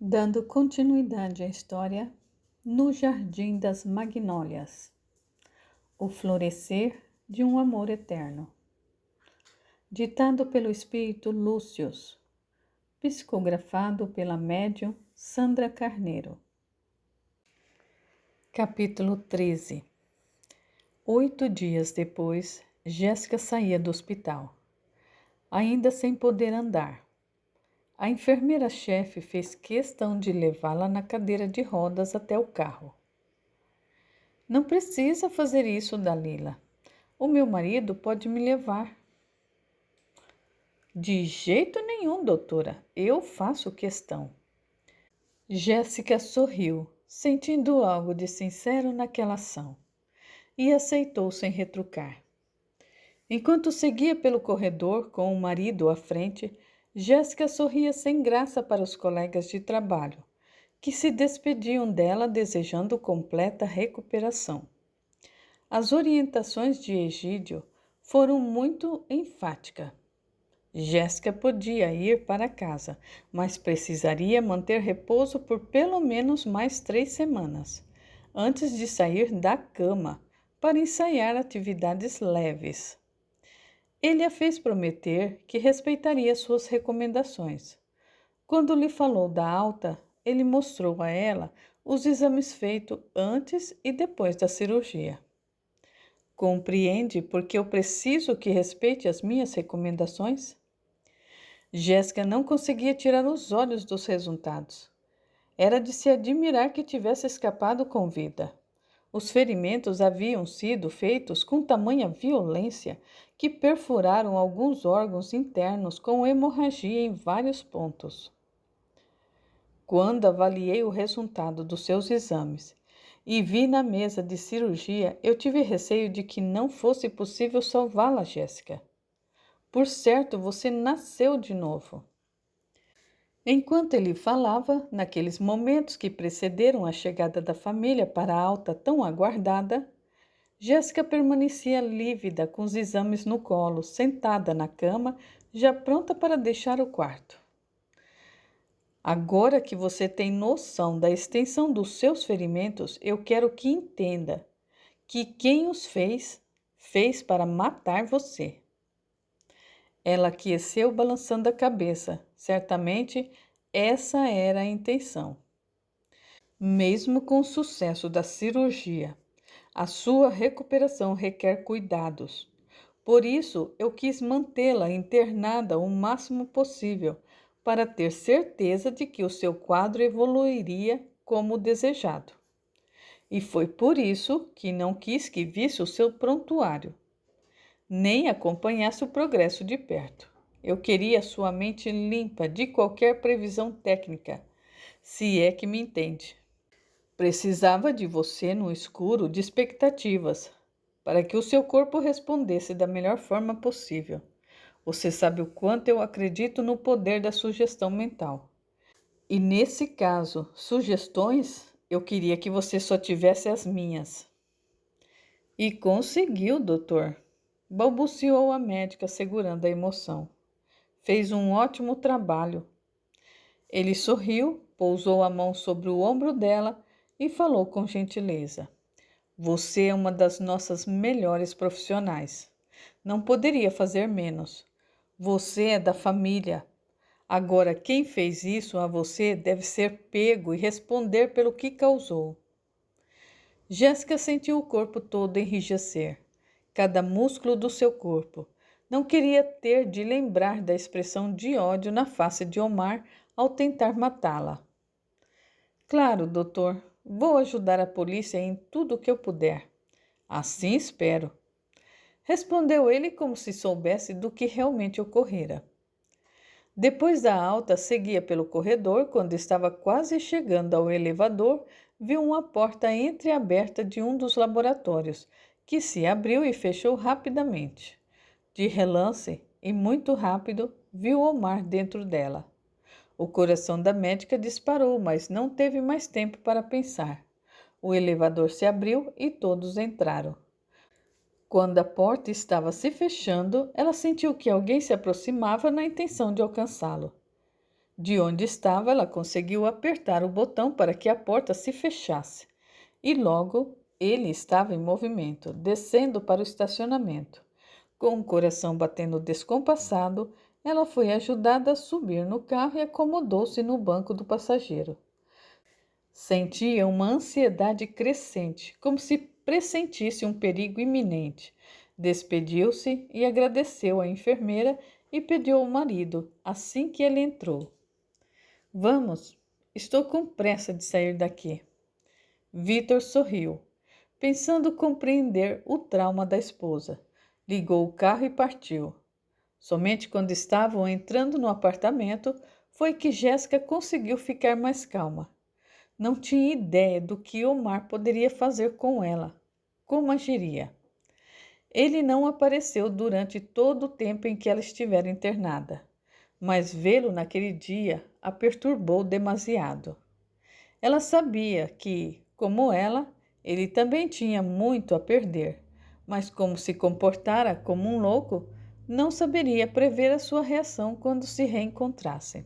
Dando continuidade à história, no Jardim das Magnólias, o florescer de um amor eterno. Ditado pelo espírito Lúcius, psicografado pela médium Sandra Carneiro. Capítulo 13. 8 dias depois, Jéssica saía do hospital, ainda sem poder andar. A enfermeira-chefe fez questão de levá-la na cadeira de rodas até o carro. Não precisa fazer isso, Dalila. O meu marido pode me levar. De jeito nenhum, doutora. Eu faço questão. Jéssica sorriu, sentindo algo de sincero naquela ação, e aceitou sem retrucar. Enquanto seguia pelo corredor com o marido à frente, Jéssica sorria sem graça para os colegas de trabalho, que se despediam dela desejando completa recuperação. As orientações de Egídio foram muito enfáticas. Jéssica podia ir para casa, mas precisaria manter repouso por pelo menos mais 3 semanas, antes de sair da cama para ensaiar atividades leves. Ele a fez prometer que respeitaria suas recomendações. Quando lhe falou da alta, ele mostrou a ela os exames feitos antes e depois da cirurgia. Compreende porque eu preciso que respeite as minhas recomendações? Jéssica não conseguia tirar os olhos dos resultados. Era de se admirar que tivesse escapado com vida. Os ferimentos haviam sido feitos com tamanha violência que perfuraram alguns órgãos internos com hemorragia em vários pontos. Quando avaliei o resultado dos seus exames e vi na mesa de cirurgia, eu tive receio de que não fosse possível salvá-la, Jéssica. Por certo, você nasceu de novo. Enquanto ele falava, naqueles momentos que precederam a chegada da família para a alta tão aguardada, Jéssica permanecia lívida com os exames no colo, sentada na cama, já pronta para deixar o quarto. Agora que você tem noção da extensão dos seus ferimentos, eu quero que entenda que quem os fez, fez para matar você. Ela aqueceu balançando a cabeça. Certamente essa era a intenção. Mesmo com o sucesso da cirurgia, a sua recuperação requer cuidados. Por isso, eu quis mantê-la internada o máximo possível, para ter certeza de que o seu quadro evoluiria como desejado. E foi por isso que não quis que visse o seu prontuário, nem acompanhasse o progresso de perto. Eu queria sua mente limpa de qualquer previsão técnica, se é que me entende. Precisava de você no escuro de expectativas, para que o seu corpo respondesse da melhor forma possível. Você sabe o quanto eu acredito no poder da sugestão mental. E nesse caso, sugestões, eu queria que você só tivesse as minhas. E conseguiu, doutor, balbuciou a médica segurando a emoção. Fez um ótimo trabalho. Ele sorriu, pousou a mão sobre o ombro dela e falou com gentileza. Você é uma das nossas melhores profissionais. Não poderia fazer menos. Você é da família. Agora, quem fez isso a você deve ser pego e responder pelo que causou. Jéssica sentiu o corpo todo enrijecer, cada músculo do seu corpo. Não queria ter de lembrar da expressão de ódio na face de Omar ao tentar matá-la. Claro, doutor, vou ajudar a polícia em tudo o que eu puder. Assim espero. Respondeu ele como se soubesse do que realmente ocorrera. Depois da alta, seguia pelo corredor. Quando estava quase chegando ao elevador, viu uma porta entreaberta de um dos laboratórios, que se abriu e fechou rapidamente. De relance, e muito rápido, viu Omar dentro dela. O coração da médica disparou, mas não teve mais tempo para pensar. O elevador se abriu e todos entraram. Quando a porta estava se fechando, ela sentiu que alguém se aproximava na intenção de alcançá-lo. De onde estava, ela conseguiu apertar o botão para que a porta se fechasse. E logo ele estava em movimento, descendo para o estacionamento. Com o coração batendo descompassado, ela foi ajudada a subir no carro e acomodou-se no banco do passageiro. Sentia uma ansiedade crescente, como se pressentisse um perigo iminente. Despediu-se e agradeceu à enfermeira e pediu ao marido, assim que ele entrou: Vamos, estou com pressa de sair daqui. Vitor sorriu, pensando compreender o trauma da esposa. Ligou o carro e partiu. Somente quando estavam entrando no apartamento foi que Jéssica conseguiu ficar mais calma. Não tinha ideia do que Omar poderia fazer com ela. Como agiria? Ele não apareceu durante todo o tempo em que ela estivera internada, mas vê-lo naquele dia a perturbou demasiado. Ela sabia que, como ela, ele também tinha muito a perder, mas como se comportara como um louco, não saberia prever a sua reação quando se reencontrassem.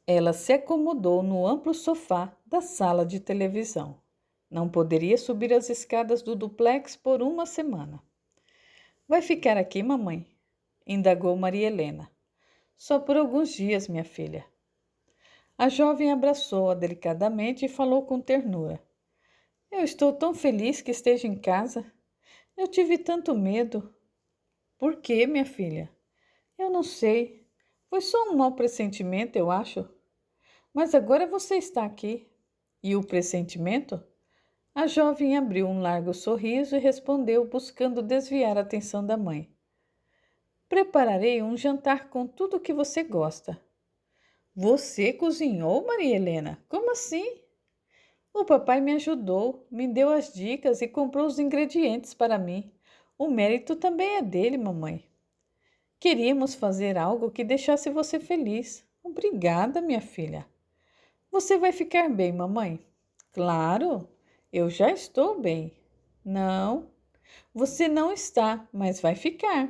Ela se acomodou no amplo sofá da sala de televisão. Não poderia subir as escadas do duplex por uma semana. Vai ficar aqui, mamãe? Indagou Maria Helena. Só por alguns dias, minha filha. A jovem abraçou-a delicadamente e falou com ternura. Eu estou tão feliz que esteja em casa. Eu tive tanto medo. Por quê, minha filha? Eu não sei. Foi só um mau pressentimento, eu acho. Mas agora você está aqui. E o pressentimento? A jovem abriu um largo sorriso e respondeu, buscando desviar a atenção da mãe. Prepararei um jantar com tudo o que você gosta. Você cozinhou, Maria Helena? Como assim? O papai me ajudou, me deu as dicas e comprou os ingredientes para mim. O mérito também é dele, mamãe. Queríamos fazer algo que deixasse você feliz. Obrigada, minha filha. Você vai ficar bem, mamãe? Claro, eu já estou bem. Não, você não está, mas vai ficar.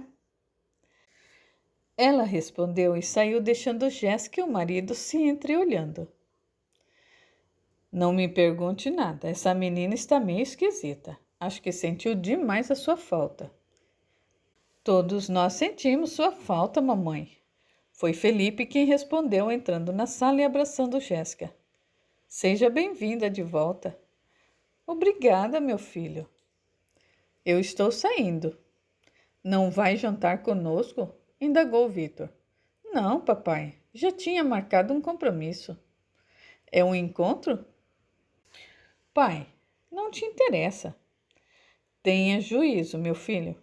Ela respondeu e saiu deixando Jéssica e o marido se entreolhando. Não me pergunte nada, essa menina está meio esquisita. Acho que sentiu demais a sua falta. Todos nós sentimos sua falta, mamãe. Foi Felipe quem respondeu, entrando na sala e abraçando Jéssica. Seja bem-vinda de volta. Obrigada, meu filho. Eu estou saindo. Não vai jantar conosco? Indagou Vitor. Não, papai. Já tinha marcado um compromisso. É um encontro? Pai, não te interessa. Tenha juízo, meu filho.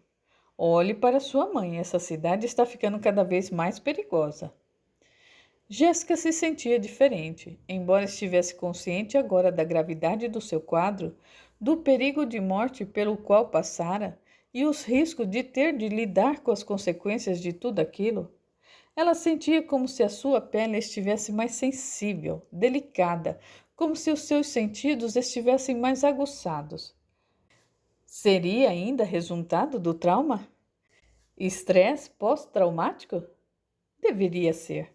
Olhe para sua mãe. Essa cidade está ficando cada vez mais perigosa. Jéssica se sentia diferente, embora estivesse consciente agora da gravidade do seu quadro, do perigo de morte pelo qual passara e os riscos de ter de lidar com as consequências de tudo aquilo. Ela sentia como se a sua pele estivesse mais sensível, delicada, como se os seus sentidos estivessem mais aguçados. Seria ainda resultado do trauma? Estresse pós-traumático? Deveria ser.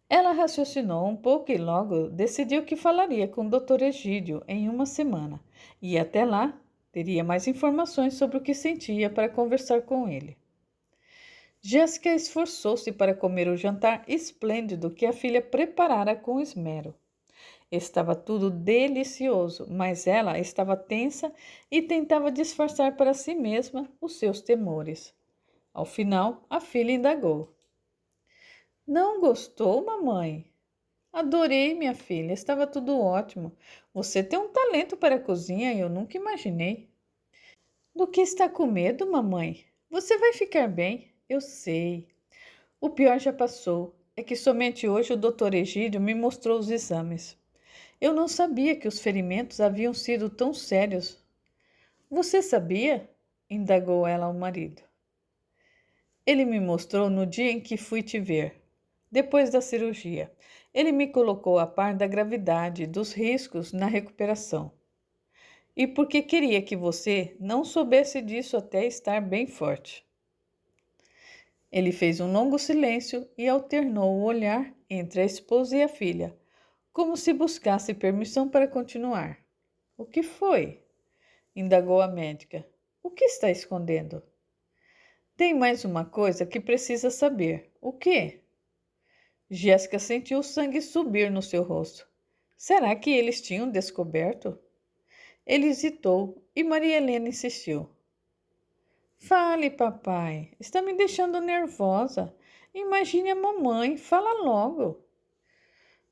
Ela raciocinou um pouco e logo decidiu que falaria com o Dr. Egídio em uma semana e até lá teria mais informações sobre o que sentia para conversar com ele. Jéssica esforçou-se para comer o jantar esplêndido que a filha preparara com esmero. Estava tudo delicioso, mas ela estava tensa e tentava disfarçar para si mesma os seus temores. Ao final, a filha indagou. Não gostou, mamãe? Adorei, minha filha, estava tudo ótimo. Você tem um talento para a cozinha e eu nunca imaginei. Do que está com medo, mamãe? Você vai ficar bem, eu sei. O pior já passou. É que somente hoje o doutor Egídio me mostrou os exames. Eu não sabia que os ferimentos haviam sido tão sérios. Você sabia? Indagou ela ao marido. Ele me mostrou no dia em que fui te ver, depois da cirurgia. Ele me colocou a par da gravidade e dos riscos na recuperação. E porque queria que você não soubesse disso até estar bem forte. Ele fez um longo silêncio e alternou o olhar entre a esposa e a filha, como se buscasse permissão para continuar. O que foi? Indagou a médica. O que está escondendo? Tem mais uma coisa que precisa saber. O quê? Jéssica sentiu o sangue subir no seu rosto. Será que eles tinham descoberto? Ele hesitou e Maria Helena insistiu. Fale, papai. Está me deixando nervosa. Imagine a mamãe. Fala logo.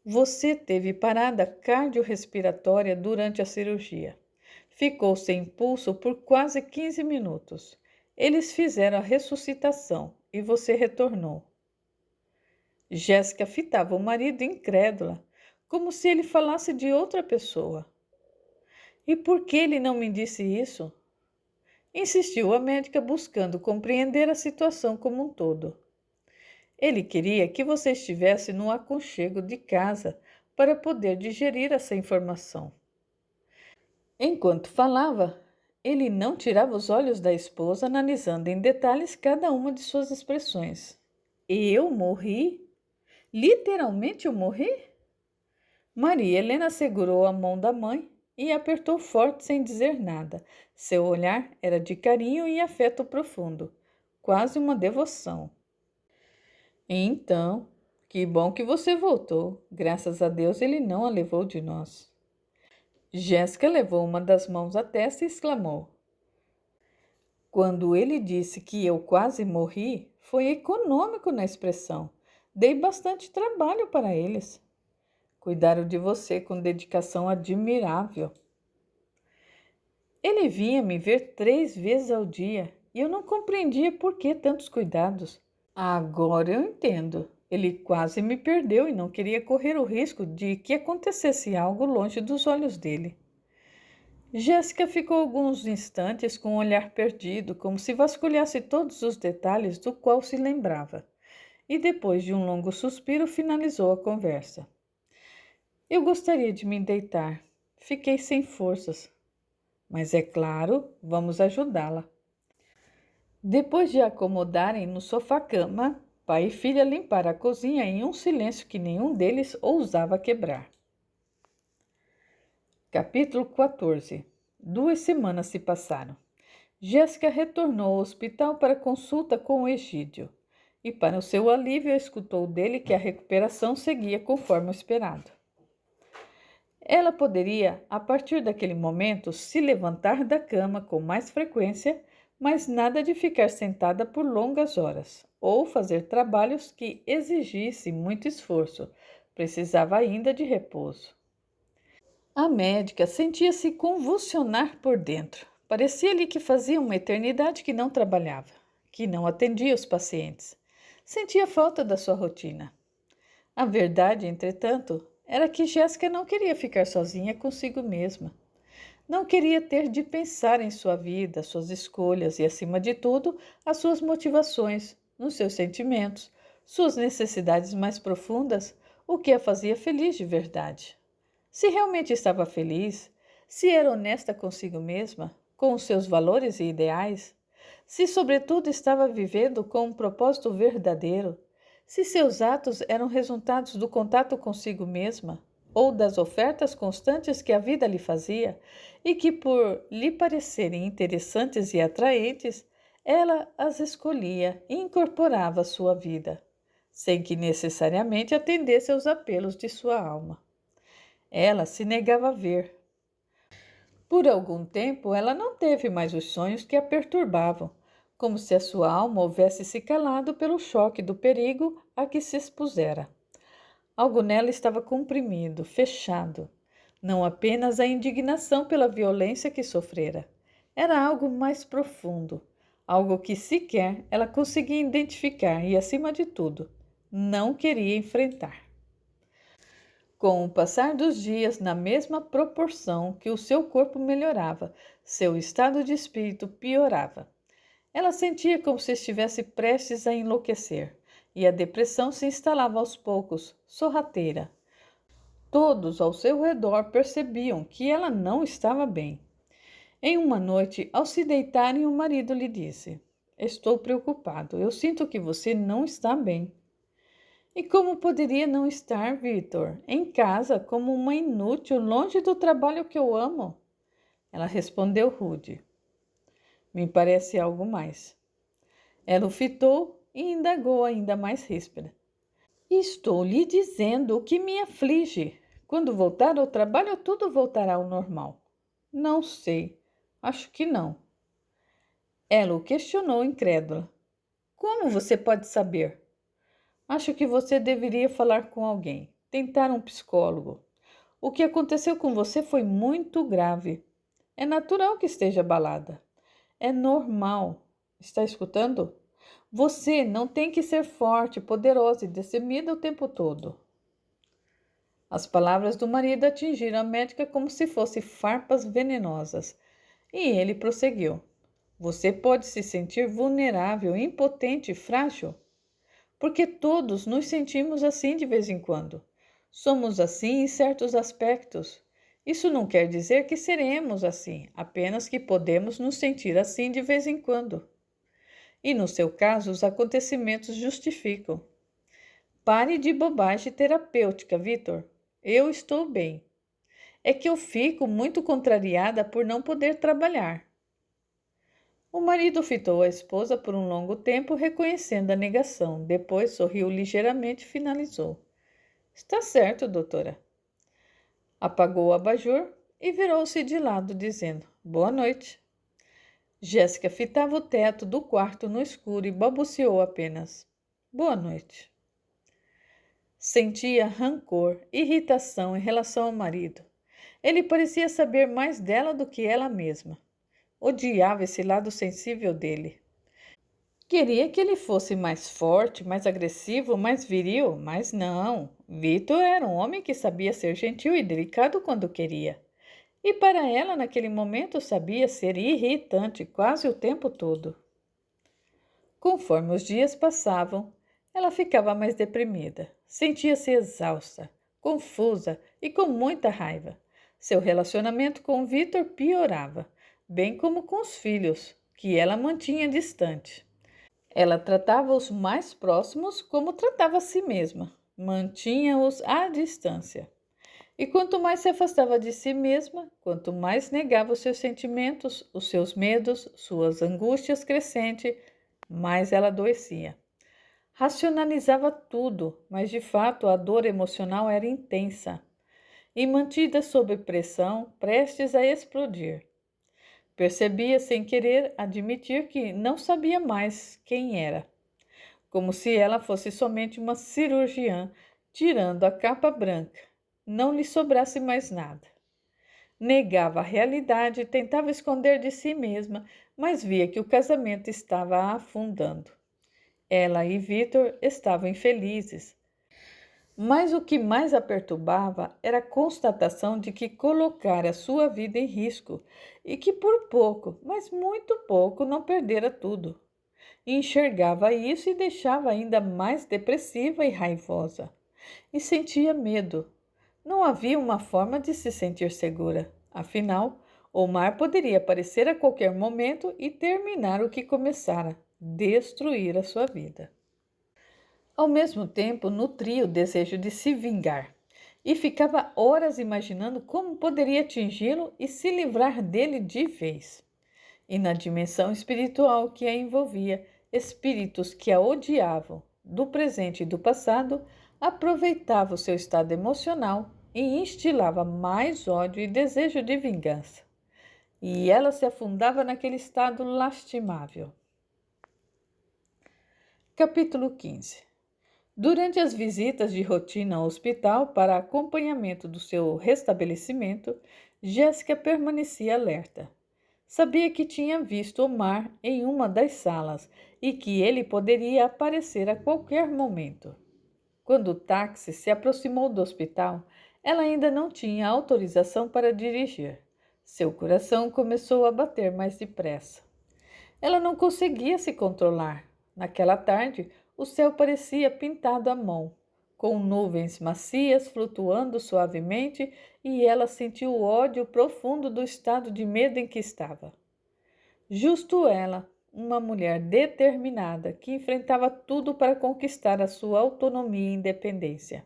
Você teve parada cardiorrespiratória durante a cirurgia. Ficou sem pulso por quase 15 minutos. Eles fizeram a ressuscitação e você retornou. Jéssica fitava o marido incrédula, como se ele falasse de outra pessoa. E por que ele não me disse isso? Insistiu a médica, buscando compreender a situação como um todo. Ele queria que você estivesse no aconchego de casa para poder digerir essa informação. Enquanto falava, ele não tirava os olhos da esposa, analisando em detalhes cada uma de suas expressões. Eu morri? Literalmente eu morri? Maria Helena segurou a mão da mãe e apertou forte sem dizer nada. Seu olhar era de carinho e afeto profundo, quase uma devoção. Então, que bom que você voltou. Graças a Deus ele não a levou de nós. Jéssica levou uma das mãos à testa e exclamou. Quando ele disse que eu quase morri, foi econômico na expressão. Dei bastante trabalho para eles. Cuidaram de você com dedicação admirável. Ele vinha me ver 3 vezes ao dia e eu não compreendia por que tantos cuidados. Agora eu entendo. Ele quase me perdeu e não queria correr o risco de que acontecesse algo longe dos olhos dele. Jéssica ficou alguns instantes com o olhar perdido, como se vasculhasse todos os detalhes do qual se lembrava, e depois de um longo suspiro finalizou a conversa. Eu gostaria de me deitar. Fiquei sem forças. Mas é claro, vamos ajudá-la. Depois de acomodarem no sofá-cama, pai e filha limparam a cozinha em um silêncio que nenhum deles ousava quebrar. Capítulo 14. 2 semanas se passaram. Jéssica retornou ao hospital para consulta com o Egídio, e para o seu alívio escutou dele que a recuperação seguia conforme o esperado. Ela poderia, a partir daquele momento, se levantar da cama com mais frequência, mas nada de ficar sentada por longas horas, ou fazer trabalhos que exigissem muito esforço. Precisava ainda de repouso. A médica sentia-se convulsionar por dentro. Parecia-lhe que fazia uma eternidade que não trabalhava, que não atendia os pacientes. Sentia falta da sua rotina. A verdade, entretanto, era que Jéssica não queria ficar sozinha consigo mesma. Não queria ter de pensar em sua vida, suas escolhas e, acima de tudo, as suas motivações, nos seus sentimentos, suas necessidades mais profundas, o que a fazia feliz de verdade. Se realmente estava feliz, se era honesta consigo mesma, com os seus valores e ideais, se, sobretudo, estava vivendo com um propósito verdadeiro, se seus atos eram resultados do contato consigo mesma ou das ofertas constantes que a vida lhe fazia e que, por lhe parecerem interessantes e atraentes, ela as escolhia e incorporava à sua vida, sem que necessariamente atendesse aos apelos de sua alma. Ela se negava a ver. Por algum tempo, ela não teve mais os sonhos que a perturbavam, como se a sua alma houvesse se calado pelo choque do perigo a que se expusera. Algo nela estava comprimido, fechado. Não apenas a indignação pela violência que sofrera. Era algo mais profundo, algo que sequer ela conseguia identificar e, acima de tudo, não queria enfrentar. Com o passar dos dias, na mesma proporção que o seu corpo melhorava, seu estado de espírito piorava. Ela sentia como se estivesse prestes a enlouquecer, e a depressão se instalava aos poucos, sorrateira. Todos ao seu redor percebiam que ela não estava bem. Em uma noite, ao se deitarem, o marido lhe disse: Estou preocupado. Eu sinto que você não está bem. E como poderia não estar, Victor? Em casa, como uma inútil, longe do trabalho que eu amo. Ela respondeu rude. Me parece algo mais. Ela o fitou e indagou ainda mais ríspida. Estou lhe dizendo o que me aflige. Quando voltar ao trabalho, tudo voltará ao normal. Não sei. Acho que não. Ela o questionou incrédula. Como você pode saber? Acho que você deveria falar com alguém. Tentar um psicólogo. O que aconteceu com você foi muito grave. É natural que esteja abalada. É normal. Está escutando? Você não tem que ser forte, poderosa e destemida o tempo todo. As palavras do marido atingiram a médica como se fossem farpas venenosas. E ele prosseguiu. Você pode se sentir vulnerável, impotente e frágil, porque todos nos sentimos assim de vez em quando. Somos assim em certos aspectos. Isso não quer dizer que seremos assim, apenas que podemos nos sentir assim de vez em quando. E no seu caso, os acontecimentos justificam. Pare de bobagem terapêutica, Vitor. Eu estou bem. É que eu fico muito contrariada por não poder trabalhar. O marido fitou a esposa por um longo tempo, reconhecendo a negação. Depois sorriu ligeiramente e finalizou. Está certo, doutora. Apagou o abajur e virou-se de lado, dizendo: Boa noite. Jéssica fitava o teto do quarto no escuro e balbuciou apenas: Boa noite. Sentia rancor, irritação em relação ao marido. Ele parecia saber mais dela do que ela mesma. Odiava esse lado sensível dele. Queria que ele fosse mais forte, mais agressivo, mais viril, mas não. Vitor era um homem que sabia ser gentil e delicado quando queria. E para ela, naquele momento, sabia ser irritante quase o tempo todo. Conforme os dias passavam, ela ficava mais deprimida. Sentia-se exausta, confusa e com muita raiva. Seu relacionamento com Vitor piorava, bem como com os filhos, que ela mantinha distante. Ela tratava os mais próximos como tratava a si mesma, mantinha-os à distância. E quanto mais se afastava de si mesma, quanto mais negava os seus sentimentos, os seus medos, suas angústias crescentes, mais ela adoecia. Racionalizava tudo, mas de fato a dor emocional era intensa e mantida sob pressão, prestes a explodir. Percebia sem querer admitir que não sabia mais quem era, como se ela fosse somente uma cirurgiã tirando a capa branca. Não lhe sobrasse mais nada. Negava a realidade e tentava esconder de si mesma, mas via que o casamento estava afundando. Ela e Vitor estavam infelizes. Mas o que mais a perturbava era a constatação de que colocara sua vida em risco e que por pouco, mas muito pouco, não perdera tudo. Enxergava isso e deixava ainda mais depressiva e raivosa. E sentia medo. Não havia uma forma de se sentir segura. Afinal, o mar poderia aparecer a qualquer momento e terminar o que começara, destruir a sua vida. Ao mesmo tempo, nutria o desejo de se vingar e ficava horas imaginando como poderia atingi-lo e se livrar dele de vez. E na dimensão espiritual que a envolvia, espíritos que a odiavam, do presente e do passado, aproveitava o seu estado emocional e instilava mais ódio e desejo de vingança. E ela se afundava naquele estado lastimável. Capítulo 15. Durante as visitas de rotina ao hospital para acompanhamento do seu restabelecimento, Jéssica permanecia alerta. Sabia que tinha visto Omar em uma das salas e que ele poderia aparecer a qualquer momento. Quando o táxi se aproximou do hospital, ela ainda não tinha autorização para dirigir. Seu coração começou a bater mais depressa. Ela não conseguia se controlar. Naquela tarde, o céu parecia pintado à mão, com nuvens macias flutuando suavemente, e ela sentiu o ódio profundo do estado de medo em que estava. Justo ela, uma mulher determinada que enfrentava tudo para conquistar a sua autonomia e independência.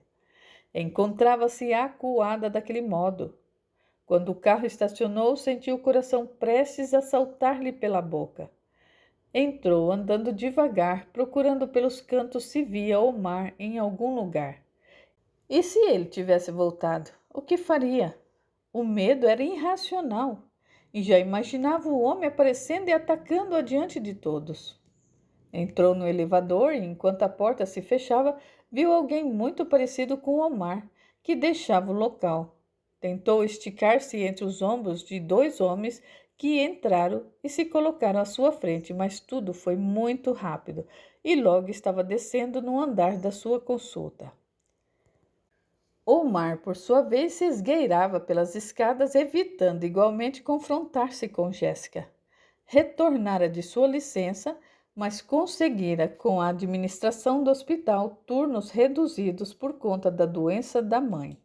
Encontrava-se acuada daquele modo. Quando o carro estacionou, sentiu o coração prestes a saltar-lhe pela boca. Entrou andando devagar, procurando pelos cantos se via Omar em algum lugar. E se ele tivesse voltado, o que faria? O medo era irracional e já imaginava o homem aparecendo e atacando-a diante de todos. Entrou no elevador e, enquanto a porta se fechava, viu alguém muito parecido com Omar, que deixava o local. Tentou esticar-se entre os ombros de dois homens que entraram e se colocaram à sua frente, mas tudo foi muito rápido e logo estava descendo no andar da sua consulta. Omar, por sua vez, se esgueirava pelas escadas, evitando igualmente confrontar-se com Jéssica. Retornara de sua licença, mas conseguira, com a administração do hospital, turnos reduzidos por conta da doença da mãe.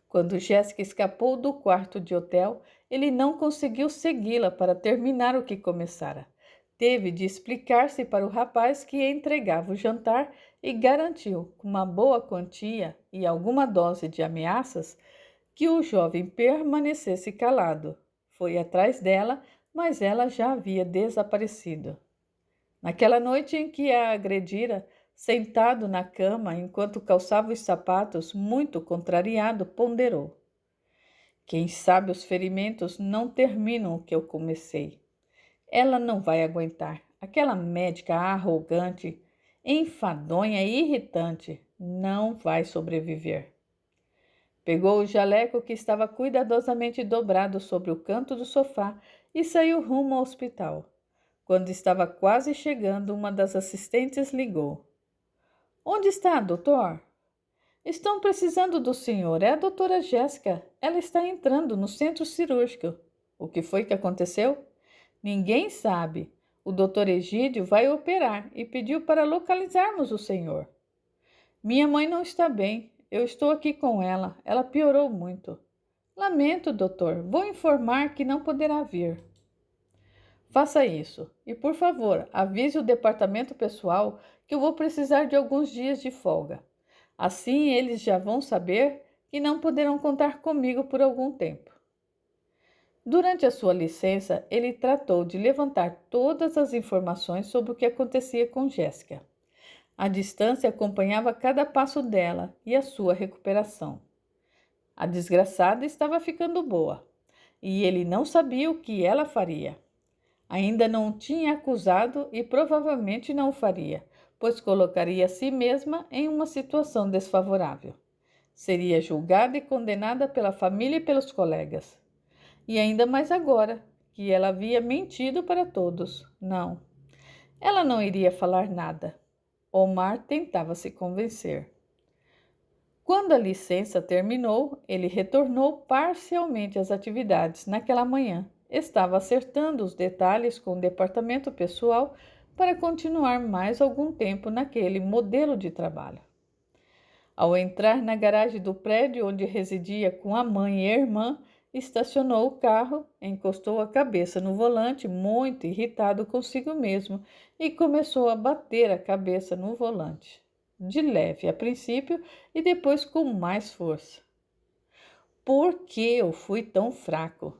Quando Jéssica escapou do quarto de hotel, ele não conseguiu segui-la para terminar o que começara. Teve de explicar-se para o rapaz que entregava o jantar e garantiu, com uma boa quantia e alguma dose de ameaças, que o jovem permanecesse calado. Foi atrás dela, mas ela já havia desaparecido. Naquela noite em que a agredira, sentado na cama enquanto calçava os sapatos, muito contrariado, ponderou: quem sabe os ferimentos não terminam o que eu comecei. Ela não vai aguentar. Aquela médica arrogante, enfadonha e irritante não vai sobreviver. Pegou o jaleco que estava cuidadosamente dobrado sobre o canto do sofá e saiu rumo ao hospital. Quando estava quase chegando, uma das assistentes ligou. Onde está, doutor? Estão precisando do senhor. É a doutora Jéssica. Ela está entrando no centro cirúrgico. O que foi que aconteceu? Ninguém sabe. O doutor Egídio vai operar e pediu para localizarmos o senhor. Minha mãe não está bem. Eu estou aqui com ela. Ela piorou muito. Lamento, doutor. Vou informar que não poderá vir. Faça isso. E, por favor, avise o departamento pessoal que eu vou precisar de alguns dias de folga. Assim, eles já vão saber que não poderão contar comigo por algum tempo. Durante a sua licença, ele tratou de levantar todas as informações sobre o que acontecia com Jéssica. À distância, acompanhava cada passo dela e a sua recuperação. A desgraçada estava ficando boa, e ele não sabia o que ela faria. Ainda não tinha acusado e provavelmente não o faria, pois colocaria a si mesma em uma situação desfavorável. Seria julgada e condenada pela família e pelos colegas. E ainda mais agora, que ela havia mentido para todos. Não, ela não iria falar nada. Omar tentava se convencer. Quando a licença terminou, ele retornou parcialmente às atividades naquela manhã. Estava acertando os detalhes com o departamento pessoal para continuar mais algum tempo naquele modelo de trabalho. Ao entrar na garagem do prédio onde residia com a mãe e a irmã, estacionou o carro, encostou a cabeça no volante, muito irritado consigo mesmo, e começou a bater a cabeça no volante, de leve a princípio e depois com mais força. Por que eu fui tão fraco?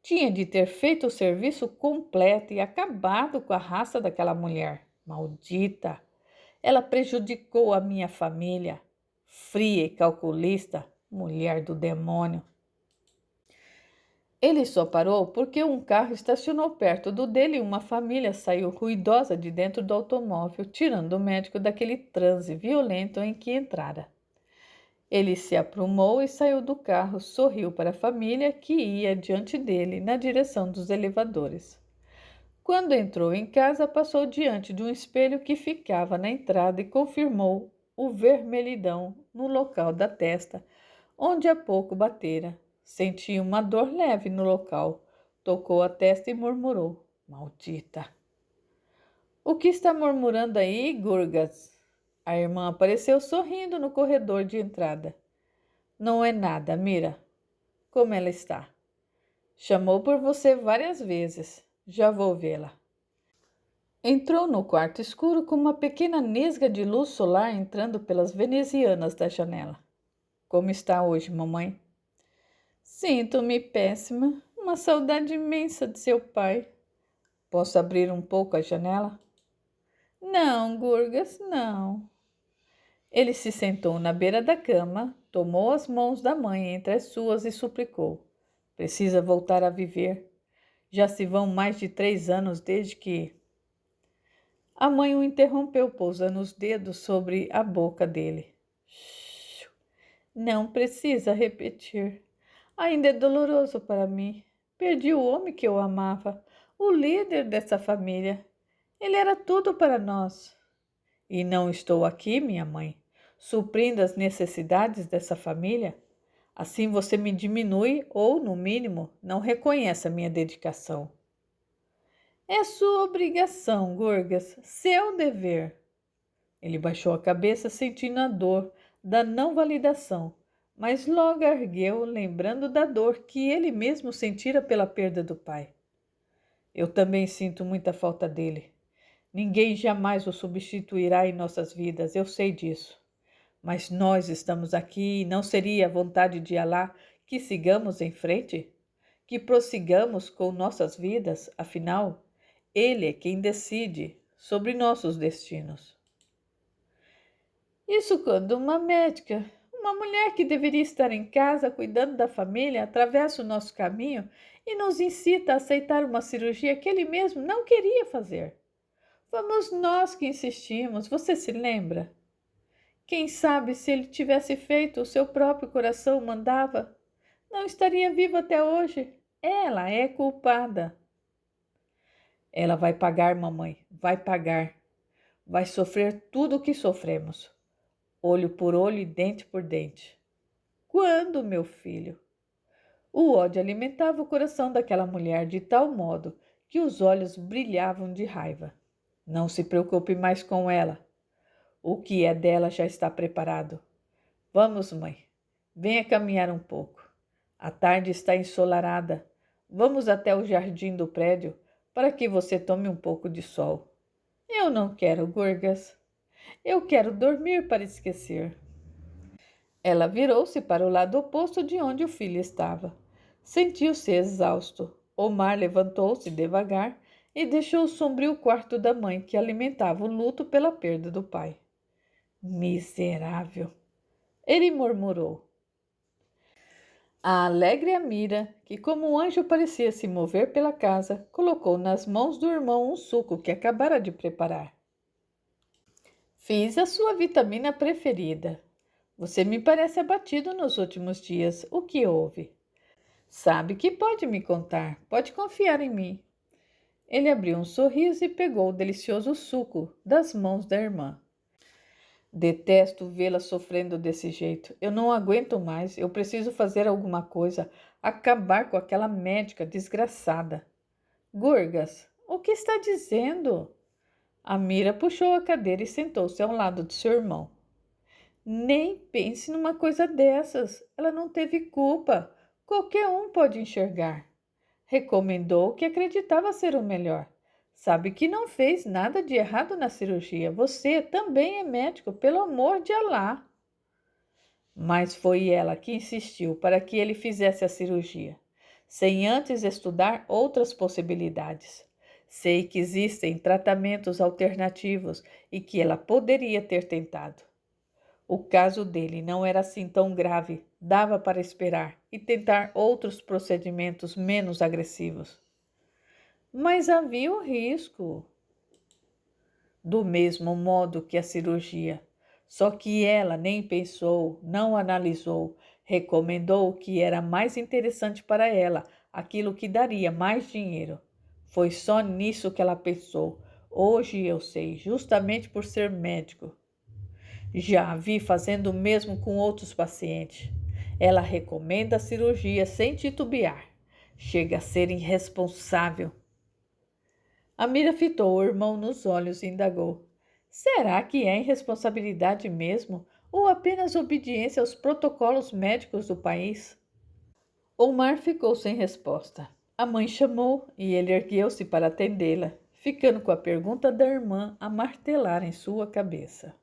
Tinha de ter feito o serviço completo e acabado com a raça daquela mulher. Maldita! Ela prejudicou a minha família. Fria e calculista, mulher do demônio. Ele só parou porque um carro estacionou perto do dele e uma família saiu ruidosa de dentro do automóvel, tirando o médico daquele transe violento em que entrara. Ele se aprumou e saiu do carro, sorriu para a família que ia diante dele na direção dos elevadores. Quando entrou em casa, passou diante de um espelho que ficava na entrada e confirmou o vermelhidão no local da testa, onde há pouco batera. Sentia uma dor leve no local. Tocou a testa e murmurou: Maldita! O que está murmurando aí, Gurgas? A irmã apareceu sorrindo no corredor de entrada. Não é nada, Mira. Como ela está? Chamou por você várias vezes. Já vou vê-la. Entrou no quarto escuro com uma pequena nesga de luz solar entrando pelas venezianas da janela. Como está hoje, mamãe? Sinto-me péssima. Uma saudade imensa de seu pai. Posso abrir um pouco a janela? Não, Gurgas, não. Ele se sentou na beira da cama, tomou as mãos da mãe entre as suas e suplicou. Precisa voltar a viver. Já se vão mais de 3 anos desde que... A mãe o interrompeu, pousando os dedos sobre a boca dele. Shhh, não precisa repetir. Ainda é doloroso para mim. Perdi o homem que eu amava, o líder dessa família. Ele era tudo para nós. E não estou aqui, minha mãe, suprindo as necessidades dessa família? Assim você me diminui ou, no mínimo, não reconhece a minha dedicação. É sua obrigação, Gurgas, seu dever. Ele baixou a cabeça, sentindo a dor da não validação, mas logo ergueu, lembrando da dor que ele mesmo sentira pela perda do pai. Eu também sinto muita falta dele. Ninguém jamais o substituirá em nossas vidas, eu sei disso. Mas nós estamos aqui e não seria a vontade de Alá que sigamos em frente? Que prossigamos com nossas vidas, afinal, Ele é quem decide sobre nossos destinos. Isso quando uma médica, uma mulher que deveria estar em casa cuidando da família, atravessa o nosso caminho e nos incita a aceitar uma cirurgia que ele mesmo não queria fazer. Fomos nós que insistimos, você se lembra? Quem sabe se ele tivesse feito, o seu próprio coração o mandava. Não estaria vivo até hoje. Ela é culpada. Ela vai pagar, mamãe, vai pagar. Vai sofrer tudo o que sofremos. Olho por olho e dente por dente. Quando, meu filho? O ódio alimentava o coração daquela mulher de tal modo que os olhos brilhavam de raiva. Não se preocupe mais com ela. O que é dela já está preparado. Vamos, mãe. Venha caminhar um pouco. A tarde está ensolarada. Vamos até o jardim do prédio para que você tome um pouco de sol. Eu não quero, Gurgas. Eu quero dormir para esquecer. Ela virou-se para o lado oposto de onde o filho estava. Sentiu-se exausto. Omar levantou-se devagar e deixou o sombrio quarto da mãe, que alimentava o luto pela perda do pai. Miserável! Ele murmurou. A alegre Amira, que como um anjo parecia se mover pela casa, colocou nas mãos do irmão um suco que acabara de preparar. Fiz a sua vitamina preferida. Você me parece abatido nos últimos dias. O que houve? Sabe que pode me contar. Pode confiar em mim. Ele abriu um sorriso e pegou o delicioso suco das mãos da irmã. Detesto vê-la sofrendo desse jeito. Eu não aguento mais. Eu preciso fazer alguma coisa. Acabar com aquela médica desgraçada. Gurgas, o que está dizendo? A Mira puxou a cadeira e sentou-se ao lado de seu irmão. Nem pense numa coisa dessas. Ela não teve culpa. Qualquer um pode enxergar. Recomendou o que acreditava ser o melhor. Sabe que não fez nada de errado na cirurgia. Você também é médico, pelo amor de Alá. Mas foi ela que insistiu para que ele fizesse a cirurgia, sem antes estudar outras possibilidades. Sei que existem tratamentos alternativos e que ela poderia ter tentado. O caso dele não era assim tão grave, dava para esperar e tentar outros procedimentos menos agressivos. Mas havia o risco. Do mesmo modo que a cirurgia. Só que ela nem pensou, não analisou, recomendou o que era mais interessante para ela, aquilo que daria mais dinheiro. Foi só nisso que ela pensou. Hoje eu sei, justamente por ser médico. Já a vi fazendo o mesmo com outros pacientes. Ela recomenda a cirurgia sem titubear. Chega a ser irresponsável. A Mira fitou o irmão nos olhos e indagou. Será que é irresponsabilidade mesmo ou apenas obediência aos protocolos médicos do país? Omar ficou sem resposta. A mãe chamou e ele ergueu-se para atendê-la. ficando com a pergunta da irmã a martelar em sua cabeça.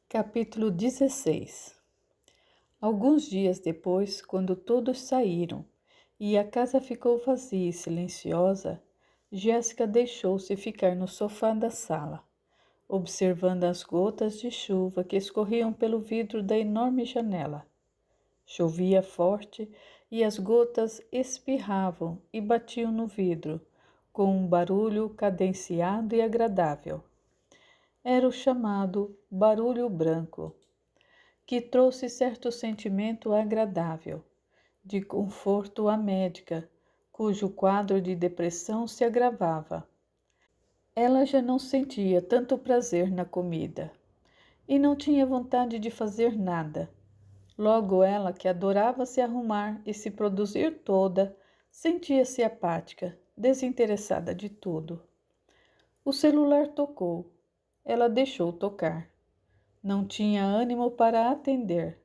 Capítulo 16. Alguns dias depois, quando todos saíram e a casa ficou vazia e silenciosa, Jéssica deixou-se ficar no sofá da sala, observando as gotas de chuva que escorriam pelo vidro da enorme janela. Chovia forte e as gotas espirravam e batiam no vidro, com um barulho cadenciado e agradável. Era o chamado barulho branco, que trouxe certo sentimento agradável, de conforto à médica, cujo quadro de depressão se agravava. Ela já não sentia tanto prazer na comida e não tinha vontade de fazer nada. Logo ela, que adorava se arrumar e se produzir toda, sentia-se apática, desinteressada de tudo. O celular tocou. Ela deixou tocar. Não tinha ânimo para atender.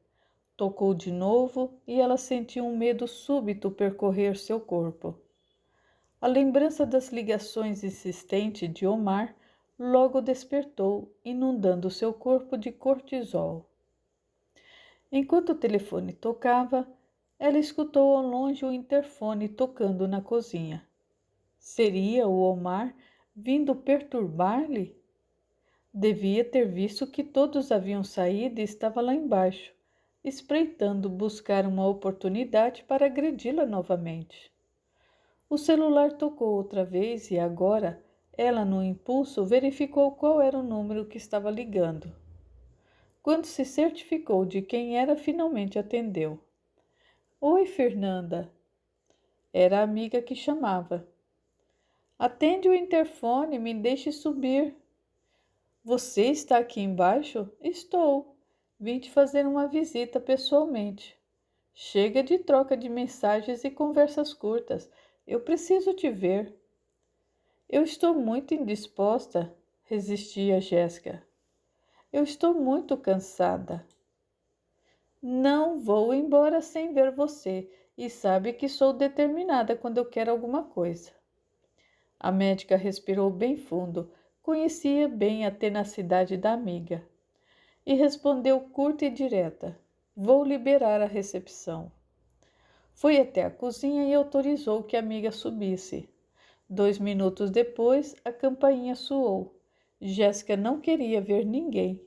Tocou de novo e ela sentiu um medo súbito percorrer seu corpo. A lembrança das ligações insistentes de Omar logo despertou, inundando seu corpo de cortisol. Enquanto o telefone tocava, ela escutou ao longe o interfone tocando na cozinha. Seria o Omar vindo perturbar-lhe? Devia ter visto que todos haviam saído e estava lá embaixo, espreitando buscar uma oportunidade para agredi-la novamente. O celular tocou outra vez e agora ela, no impulso, verificou qual era o número que estava ligando. Quando se certificou de quem era, finalmente atendeu. Oi, Fernanda. Era a amiga que chamava. Atende o interfone, me deixe subir. Você está aqui embaixo? Estou. Vim te fazer uma visita pessoalmente. Chega de troca de mensagens e conversas curtas. Eu preciso te ver. Eu estou muito indisposta, resistia Jéssica. Eu estou muito cansada. Não vou embora sem ver você e sabe que sou determinada quando eu quero alguma coisa. A médica respirou bem fundo, conhecia bem a tenacidade da amiga e respondeu curta e direta: vou liberar a recepção. Foi até a cozinha e autorizou que a amiga subisse. 2 minutos depois, a campainha soou. Jéssica não queria ver ninguém.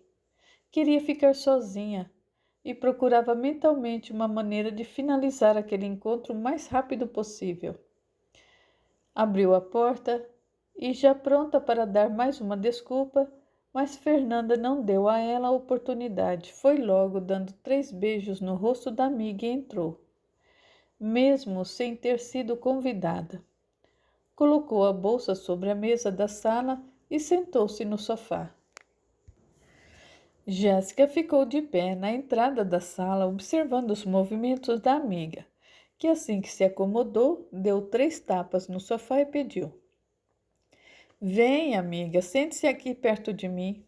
Queria ficar sozinha e procurava mentalmente uma maneira de finalizar aquele encontro o mais rápido possível. Abriu a porta e, já pronta para dar mais uma desculpa, mas Fernanda não deu a ela a oportunidade. Foi logo, dando 3 beijos no rosto da amiga e entrou, mesmo sem ter sido convidada. Colocou a bolsa sobre a mesa da sala e sentou-se no sofá. Jéssica ficou de pé na entrada da sala, observando os movimentos da amiga, que assim que se acomodou, deu 3 tapas no sofá e pediu: vem, amiga, sente-se aqui perto de mim.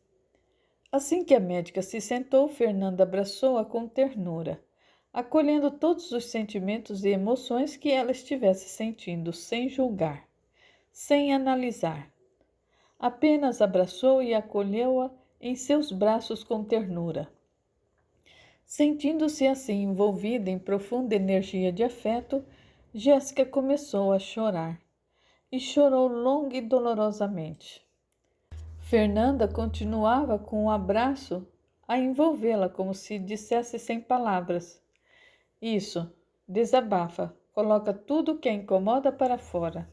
Assim que a médica se sentou, Fernanda abraçou-a com ternura, acolhendo todos os sentimentos e emoções que ela estivesse sentindo, sem julgar, sem analisar. Apenas abraçou e acolheu-a em seus braços com ternura. Sentindo-se assim envolvida em profunda energia de afeto, Jéssica começou a chorar. E chorou longa e dolorosamente. Fernanda continuava com o abraço a envolvê-la como se dissesse sem palavras: isso, desabafa, coloca tudo o que a incomoda para fora.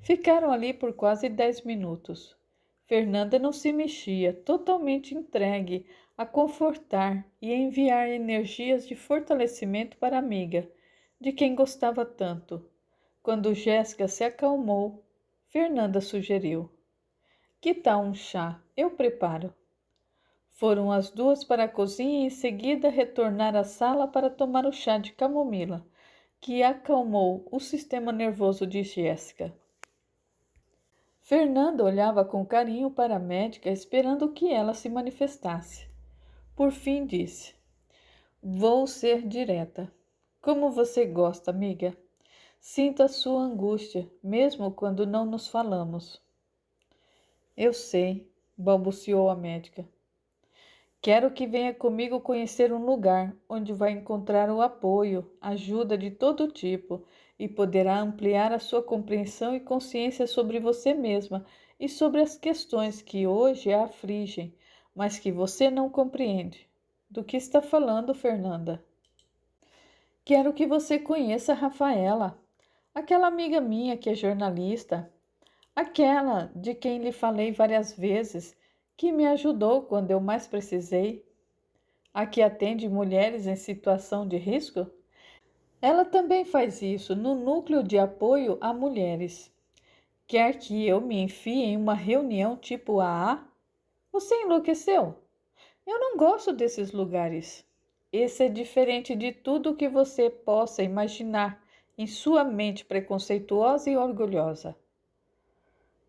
Ficaram ali por quase 10 minutos. Fernanda não se mexia, totalmente entregue a confortar e a enviar energias de fortalecimento para a amiga, de quem gostava tanto. Quando Jéssica se acalmou, Fernanda sugeriu: que tal um chá? Eu preparo. Foram as duas para a cozinha e em seguida retornaram à sala para tomar o chá de camomila, que acalmou o sistema nervoso de Jéssica. Fernanda olhava com carinho para a médica, esperando que ela se manifestasse. Por fim disse: vou ser direta. Como você gosta, amiga? Sinto a sua angústia, mesmo quando não nos falamos. Eu sei, balbuciou a médica. Quero que venha comigo conhecer um lugar onde vai encontrar o apoio, ajuda de todo tipo e poderá ampliar a sua compreensão e consciência sobre você mesma e sobre as questões que hoje a afligem, mas que você não compreende. Do que está falando, Fernanda? Quero que você conheça a Rafaela, aquela amiga minha que é jornalista, aquela de quem lhe falei várias vezes, que me ajudou quando eu mais precisei. A que atende mulheres em situação de risco? Ela também faz isso no núcleo de apoio a mulheres. Quer que eu me enfie em uma reunião tipo AA? Você enlouqueceu? Eu não gosto desses lugares. Esse é diferente de tudo o que você possa imaginar em sua mente preconceituosa e orgulhosa.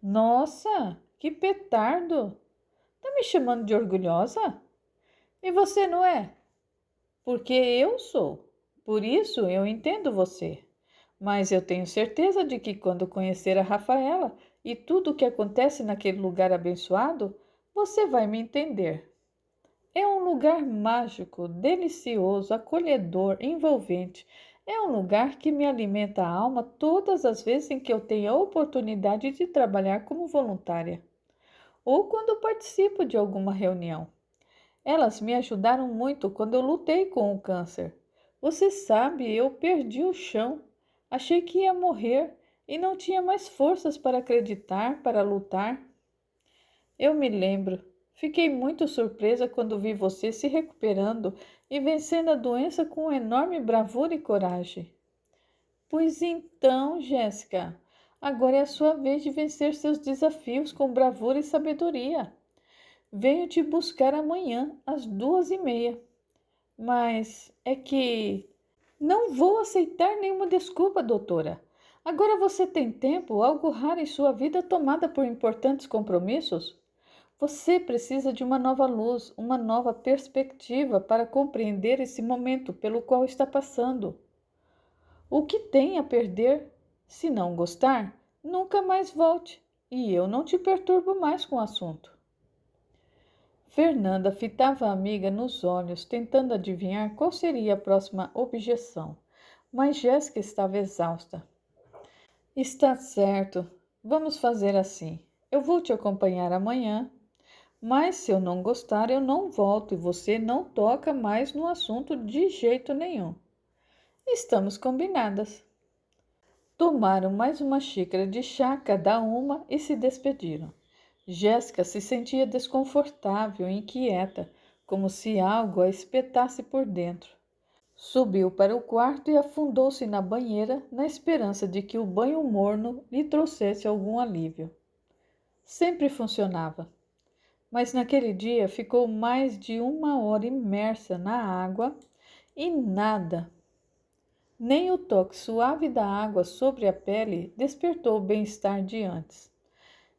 Nossa, que petardo! Tá me chamando de orgulhosa? E você não é? Porque eu sou. Por isso eu entendo você. Mas eu tenho certeza de que quando conhecer a Rafaela e tudo o que acontece naquele lugar abençoado, você vai me entender. É um lugar mágico, delicioso, acolhedor, envolvente. É um lugar que me alimenta a alma todas as vezes em que eu tenho a oportunidade de trabalhar como voluntária ou quando participo de alguma reunião. Elas me ajudaram muito quando eu lutei com o câncer. Você sabe, eu perdi o chão. Achei que ia morrer e não tinha mais forças para acreditar, para lutar. Eu me lembro. Fiquei muito surpresa quando vi você se recuperando e vencendo a doença com enorme bravura e coragem. Pois então, Jéssica, agora é a sua vez de vencer seus desafios com bravura e sabedoria. Venho te buscar amanhã, às 2h30. Mas é que não vou aceitar nenhuma desculpa, doutora. Agora você tem tempo, algo raro em sua vida tomada por importantes compromissos? Você precisa de uma nova luz, uma nova perspectiva para compreender esse momento pelo qual está passando. O que tem a perder? Se não gostar, nunca mais volte e eu não te perturbo mais com o assunto. Fernanda fitava a amiga nos olhos, tentando adivinhar qual seria a próxima objeção, mas Jéssica estava exausta. Está certo, vamos fazer assim. Eu vou te acompanhar amanhã, mas se eu não gostar, eu não volto e você não toca mais no assunto de jeito nenhum. Estamos combinadas. Tomaram mais uma xícara de chá cada uma e se despediram. Jéssica se sentia desconfortável e inquieta, como se algo a espetasse por dentro. Subiu para o quarto e afundou-se na banheira, na esperança de que o banho morno lhe trouxesse algum alívio. Sempre funcionava, mas naquele dia ficou mais de 1 hora imersa na água e nada. Nem o toque suave da água sobre a pele despertou o bem-estar de antes.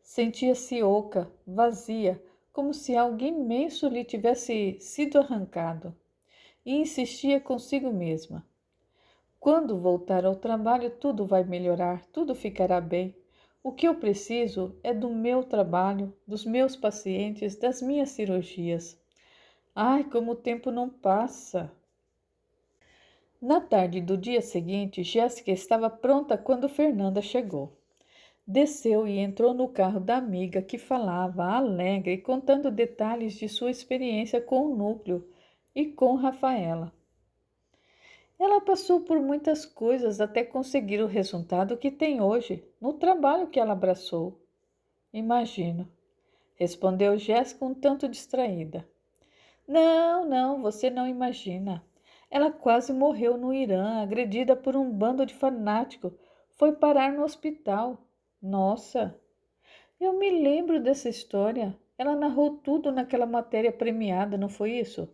Sentia-se oca, vazia, como se algo imenso lhe tivesse sido arrancado, e insistia consigo mesma. Quando voltar ao trabalho, tudo vai melhorar, tudo ficará bem. O que eu preciso é do meu trabalho, dos meus pacientes, das minhas cirurgias. Ai, como o tempo não passa! Na tarde do dia seguinte, Jéssica estava pronta quando Fernanda chegou. Desceu e entrou no carro da amiga que falava, alegre, contando detalhes de sua experiência com o núcleo e com Rafaela. Ela passou por muitas coisas até conseguir o resultado que tem hoje, no trabalho que ela abraçou. Imagino, respondeu Jéssica um tanto distraída. Não, não, você não imagina. Ela quase morreu no Irã, agredida por um bando de fanáticos. Foi parar no hospital. Nossa, eu me lembro dessa história. Ela narrou tudo naquela matéria premiada, não foi isso?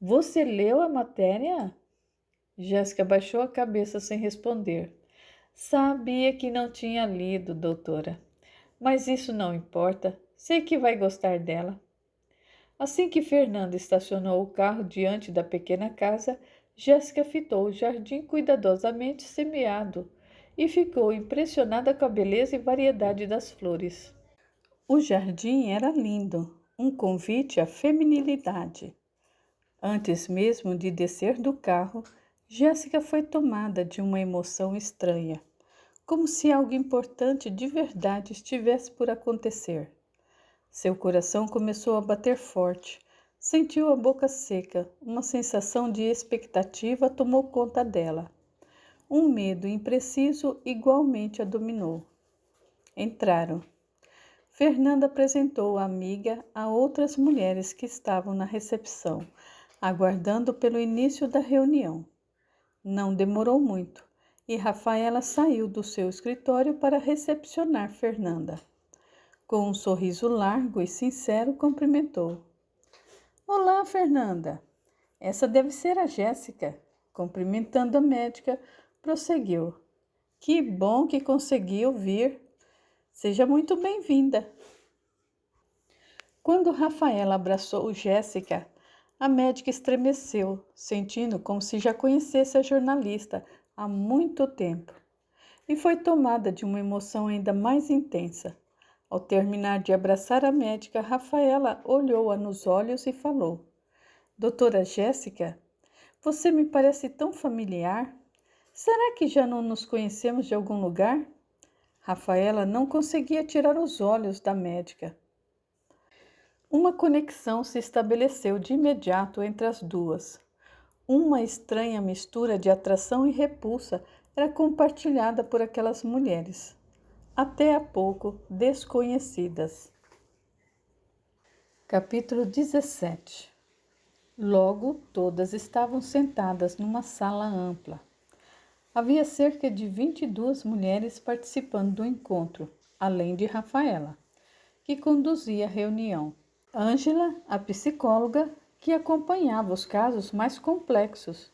Você leu a matéria? Jéssica baixou a cabeça sem responder. Sabia que não tinha lido, doutora. Mas isso não importa. Sei que vai gostar dela. Assim que Fernanda estacionou o carro diante da pequena casa, Jéssica fitou o jardim cuidadosamente semeado e ficou impressionada com a beleza e variedade das flores. O jardim era lindo, um convite à feminilidade. Antes mesmo de descer do carro, Jéssica foi tomada de uma emoção estranha, como se algo importante de verdade estivesse por acontecer. Seu coração começou a bater forte, sentiu a boca seca, uma sensação de expectativa tomou conta dela. Um medo impreciso igualmente a dominou. Entraram. Fernanda apresentou a amiga a outras mulheres que estavam na recepção, aguardando pelo início da reunião. Não demorou muito e Rafaela saiu do seu escritório para recepcionar Fernanda. Com um sorriso largo e sincero, cumprimentou. Olá, Fernanda. Essa deve ser a Jéssica. Cumprimentando a médica, prosseguiu. Que bom que conseguiu vir. Seja muito bem-vinda. Quando Rafaela abraçou Jéssica, a médica estremeceu, sentindo como se já conhecesse a jornalista há muito tempo, e foi tomada de uma emoção ainda mais intensa. Ao terminar de abraçar a médica, Rafaela olhou-a nos olhos e falou: Doutora Jéssica, você me parece tão familiar. Será que já não nos conhecemos de algum lugar? Rafaela não conseguia tirar os olhos da médica. Uma conexão se estabeleceu de imediato entre as duas. Uma estranha mistura de atração e repulsa era compartilhada por aquelas mulheres, até há pouco desconhecidas. Capítulo 17. Logo, todas estavam sentadas numa sala ampla. Havia cerca de 22 mulheres participando do encontro, além de Rafaela, que conduzia a reunião. Ângela, a psicóloga, que acompanhava os casos mais complexos,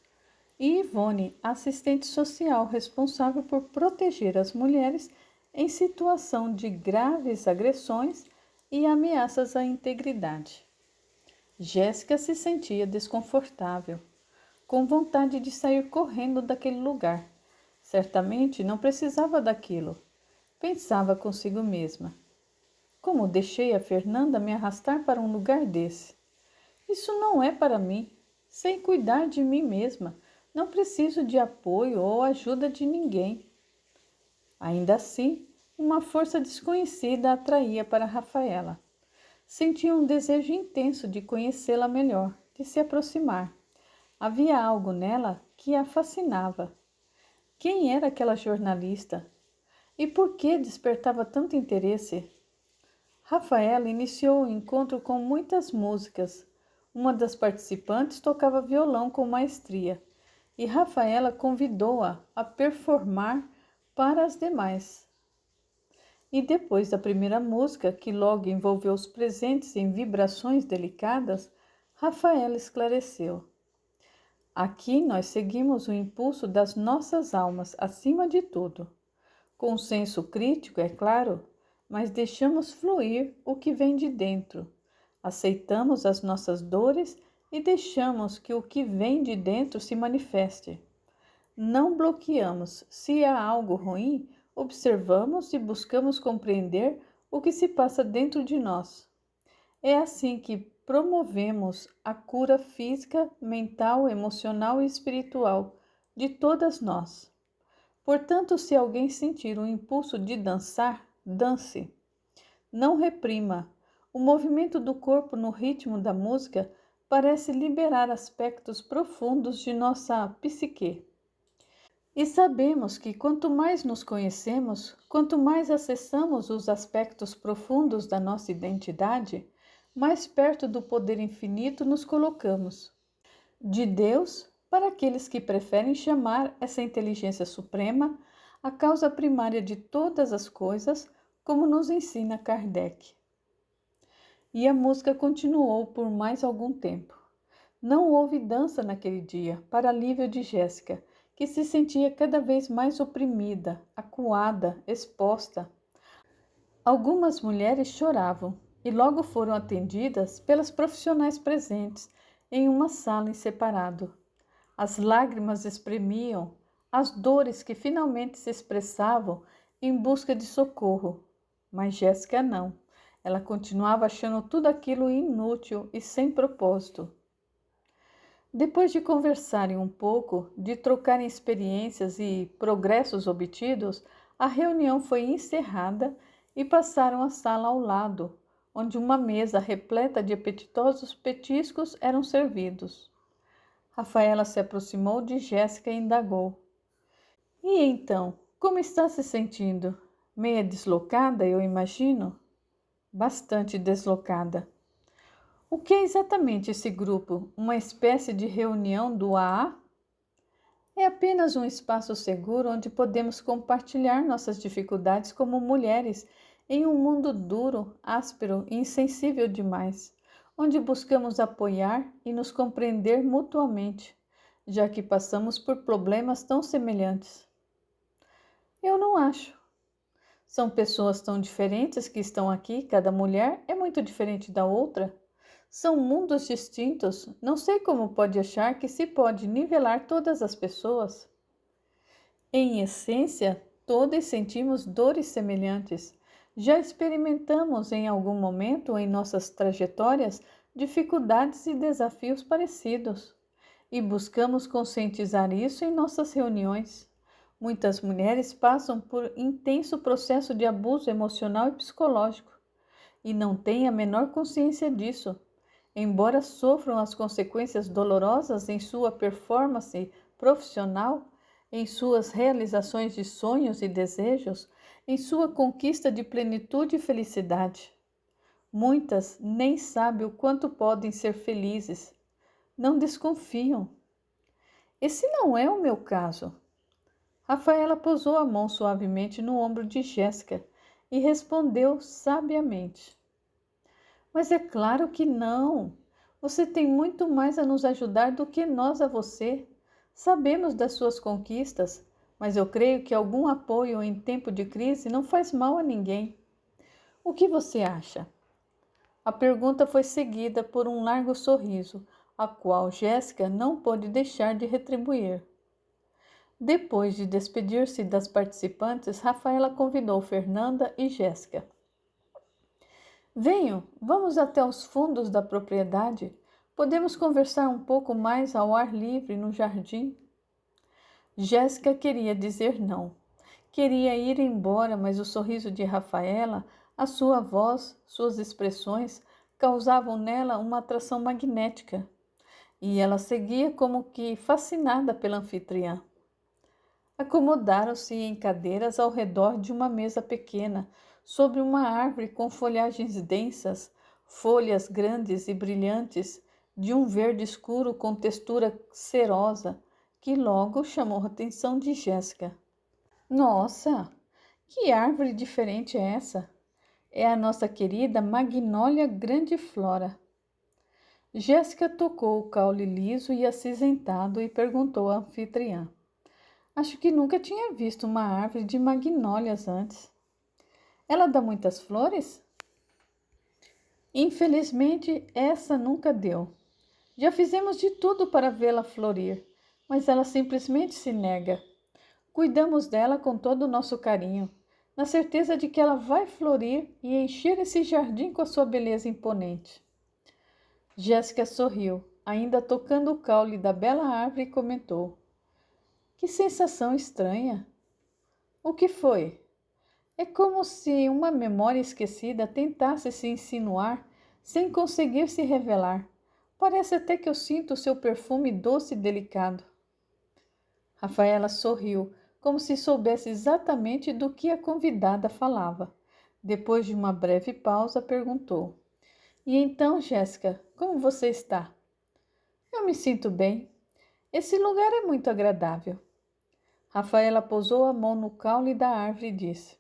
e Ivone, a assistente social responsável por proteger as mulheres em situação de graves agressões e ameaças à integridade. Jéssica se sentia desconfortável, com vontade de sair correndo daquele lugar. Certamente não precisava daquilo. Pensava consigo mesma. Como deixei a Fernanda me arrastar para um lugar desse? Isso não é para mim. Sei cuidar de mim mesma. Não preciso de apoio ou ajuda de ninguém. Ainda assim, uma força desconhecida a atraía para Rafaela. Sentia um desejo intenso de conhecê-la melhor, de se aproximar. Havia algo nela que a fascinava. Quem era aquela jornalista? E por que despertava tanto interesse? Rafaela iniciou o encontro com muitas músicas. Uma das participantes tocava violão com maestria e Rafaela convidou-a a performar para as demais. E depois da primeira música, que logo envolveu os presentes em vibrações delicadas, Rafaela esclareceu. Aqui nós seguimos o impulso das nossas almas acima de tudo. Com senso crítico, é claro, mas deixamos fluir o que vem de dentro. Aceitamos as nossas dores e deixamos que o que vem de dentro se manifeste. Não bloqueamos. Se há algo ruim, observamos e buscamos compreender o que se passa dentro de nós. É assim que promovemos a cura física, mental, emocional e espiritual de todas nós. Portanto, se alguém sentir um impulso de dançar, dance. Não reprima. O movimento do corpo no ritmo da música parece liberar aspectos profundos de nossa psique. E sabemos que quanto mais nos conhecemos, quanto mais acessamos os aspectos profundos da nossa identidade, mais perto do poder infinito nos colocamos. De Deus, para aqueles que preferem chamar essa inteligência suprema a causa primária de todas as coisas, como nos ensina Kardec. E a música continuou por mais algum tempo. Não houve dança naquele dia, para alívio de Jéssica, que se sentia cada vez mais oprimida, acuada, exposta. Algumas mulheres choravam e logo foram atendidas pelas profissionais presentes em uma sala em separado. As lágrimas espremiam as dores que finalmente se expressavam em busca de socorro. Mas Jéssica não. Ela continuava achando tudo aquilo inútil e sem propósito. Depois de conversarem um pouco, de trocarem experiências e progressos obtidos, a reunião foi encerrada e passaram à sala ao lado, onde uma mesa repleta de apetitosos petiscos eram servidos. Rafaela se aproximou de Jéssica e indagou: E então, como está se sentindo? Meia deslocada, eu imagino? Bastante deslocada. O que é exatamente esse grupo? Uma espécie de reunião do AA? É apenas um espaço seguro onde podemos compartilhar nossas dificuldades como mulheres em um mundo duro, áspero e insensível demais, onde buscamos apoiar e nos compreender mutuamente, já que passamos por problemas tão semelhantes. Eu não acho. São pessoas tão diferentes que estão aqui, cada mulher é muito diferente da outra. São mundos distintos, não sei como pode achar que se pode nivelar todas as pessoas. Em essência, todas sentimos dores semelhantes. Já experimentamos em algum momento em nossas trajetórias dificuldades e desafios parecidos. E buscamos conscientizar isso em nossas reuniões. Muitas mulheres passam por intenso processo de abuso emocional e psicológico e não têm a menor consciência disso. Embora sofram as consequências dolorosas em sua performance profissional, em suas realizações de sonhos e desejos, em sua conquista de plenitude e felicidade. Muitas nem sabem o quanto podem ser felizes. Não desconfiam. Esse não é o meu caso. Rafaela pousou a mão suavemente no ombro de Jéssica e respondeu sabiamente: Mas é claro que não. Você tem muito mais a nos ajudar do que nós a você. Sabemos das suas conquistas, mas eu creio que algum apoio em tempo de crise não faz mal a ninguém. O que você acha? A pergunta foi seguida por um largo sorriso, a qual Jéssica não pôde deixar de retribuir. Depois de despedir-se das participantes, Rafaela convidou Fernanda e Jéssica. Venham, vamos até os fundos da propriedade. Podemos conversar um pouco mais ao ar livre no jardim. Jéssica queria dizer não. Queria ir embora, mas o sorriso de Rafaela, a sua voz, suas expressões, causavam nela uma atração magnética. E ela seguia como que fascinada pela anfitriã. Acomodaram-se em cadeiras ao redor de uma mesa pequena, sobre uma árvore com folhagens densas, folhas grandes e brilhantes, de um verde escuro com textura cerosa, que logo chamou a atenção de Jéssica. Nossa, que árvore diferente é essa? É a nossa querida Magnólia grandiflora. Jéssica tocou o caule liso e acinzentado e perguntou à anfitriã. Acho que nunca tinha visto uma árvore de magnólias antes. Ela dá muitas flores? Infelizmente, essa nunca deu. Já fizemos de tudo para vê-la florir, mas ela simplesmente se nega. Cuidamos dela com todo o nosso carinho, na certeza de que ela vai florir e encher esse jardim com a sua beleza imponente. Jéssica sorriu, ainda tocando o caule da bela árvore, e comentou: Que sensação estranha! O que foi? É como se uma memória esquecida tentasse se insinuar sem conseguir se revelar. Parece até que eu sinto o seu perfume doce e delicado. Rafaela sorriu, como se soubesse exatamente do que a convidada falava. Depois de uma breve pausa, perguntou: E então, Jéssica, como você está? Eu me sinto bem. Esse lugar é muito agradável. Rafaela pousou a mão no caule da árvore e disse: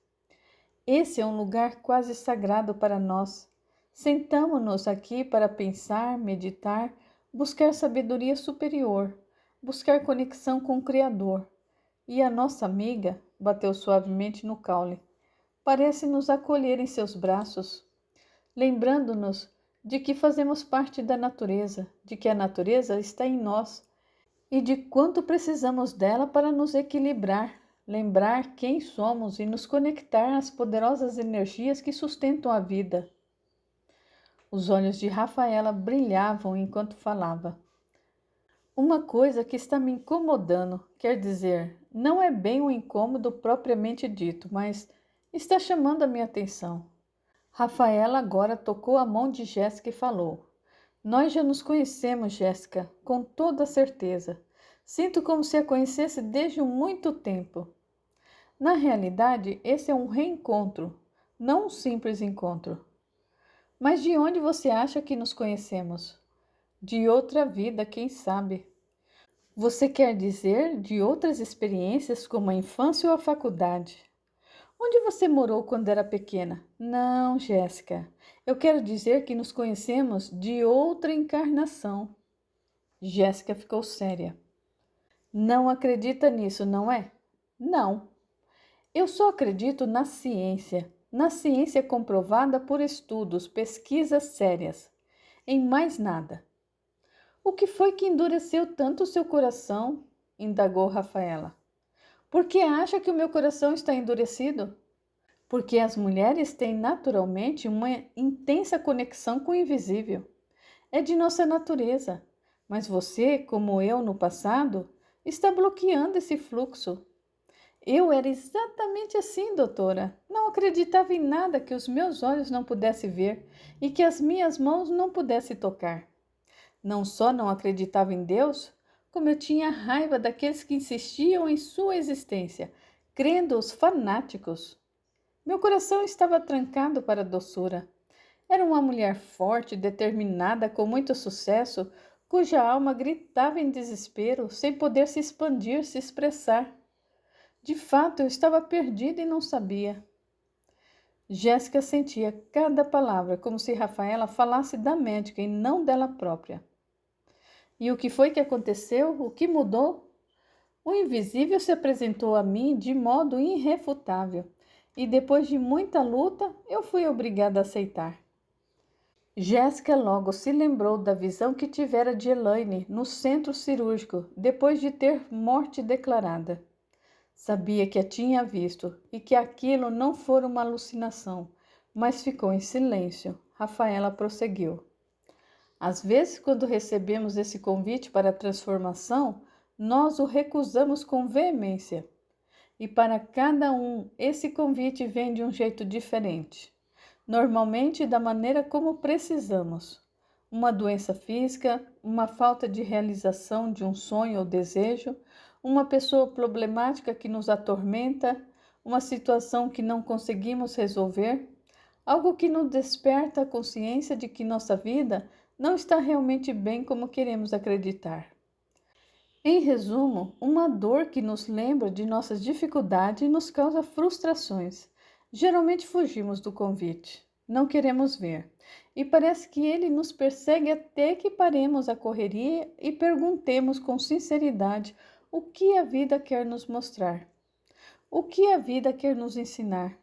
Esse é um lugar quase sagrado para nós. Sentamo-nos aqui para pensar, meditar, buscar sabedoria superior, buscar conexão com o Criador. E a nossa amiga bateu suavemente no caule. Parece nos acolher em seus braços, lembrando-nos de que fazemos parte da natureza, de que a natureza está em nós e de quanto precisamos dela para nos equilibrar, lembrar quem somos e nos conectar às poderosas energias que sustentam a vida. Os olhos de Rafaela brilhavam enquanto falava. Uma coisa que está me incomodando, quer dizer, não é bem um incômodo propriamente dito, mas está chamando a minha atenção. Rafaela agora tocou a mão de Jéssica e falou: Nós já nos conhecemos, Jéssica, com toda certeza. Sinto como se a conhecesse desde muito tempo. Na realidade, esse é um reencontro, não um simples encontro. Mas de onde você acha que nos conhecemos? De outra vida, quem sabe? Você quer dizer de outras experiências como a infância ou a faculdade? Onde você morou quando era pequena? Não, Jéssica. Eu quero dizer que nos conhecemos de outra encarnação. Jéssica ficou séria. Não acredita nisso, não é? Não. Eu só acredito na ciência comprovada por estudos, pesquisas sérias. Em mais nada. O que foi que endureceu tanto o seu coração? Indagou Rafaela. Por que acha que o meu coração está endurecido? Porque as mulheres têm naturalmente uma intensa conexão com o invisível. É de nossa natureza. Mas você, como eu no passado, está bloqueando esse fluxo. Eu era exatamente assim, doutora. Não acreditava em nada que os meus olhos não pudessem ver e que as minhas mãos não pudessem tocar. Não só não acreditava em Deus, como eu tinha raiva daqueles que insistiam em sua existência, crendo-os fanáticos. Meu coração estava trancado para a doçura. Era uma mulher forte, determinada, com muito sucesso, cuja alma gritava em desespero, sem poder se expandir, se expressar. De fato, eu estava perdida e não sabia. Jéssica sentia cada palavra, como se Rafaela falasse da médica e não dela própria. E o que foi que aconteceu? O que mudou? O invisível se apresentou a mim de modo irrefutável, e depois de muita luta, eu fui obrigada a aceitar. Jéssica logo se lembrou da visão que tivera de Elaine no centro cirúrgico, depois de ter morte declarada. Sabia que a tinha visto e que aquilo não fora uma alucinação, mas ficou em silêncio. Rafaela prosseguiu. Às vezes, quando recebemos esse convite para a transformação, nós o recusamos com veemência. E para cada um, esse convite vem de um jeito diferente. Normalmente, da maneira como precisamos. Uma doença física, uma falta de realização de um sonho ou desejo, uma pessoa problemática que nos atormenta, uma situação que não conseguimos resolver, algo que nos desperta a consciência de que nossa vida não está realmente bem como queremos acreditar. Em resumo, uma dor que nos lembra de nossas dificuldades e nos causa frustrações. Geralmente fugimos do convite, não queremos ver, e parece que ele nos persegue até que paremos a correria e perguntemos com sinceridade o que a vida quer nos mostrar, o que a vida quer nos ensinar.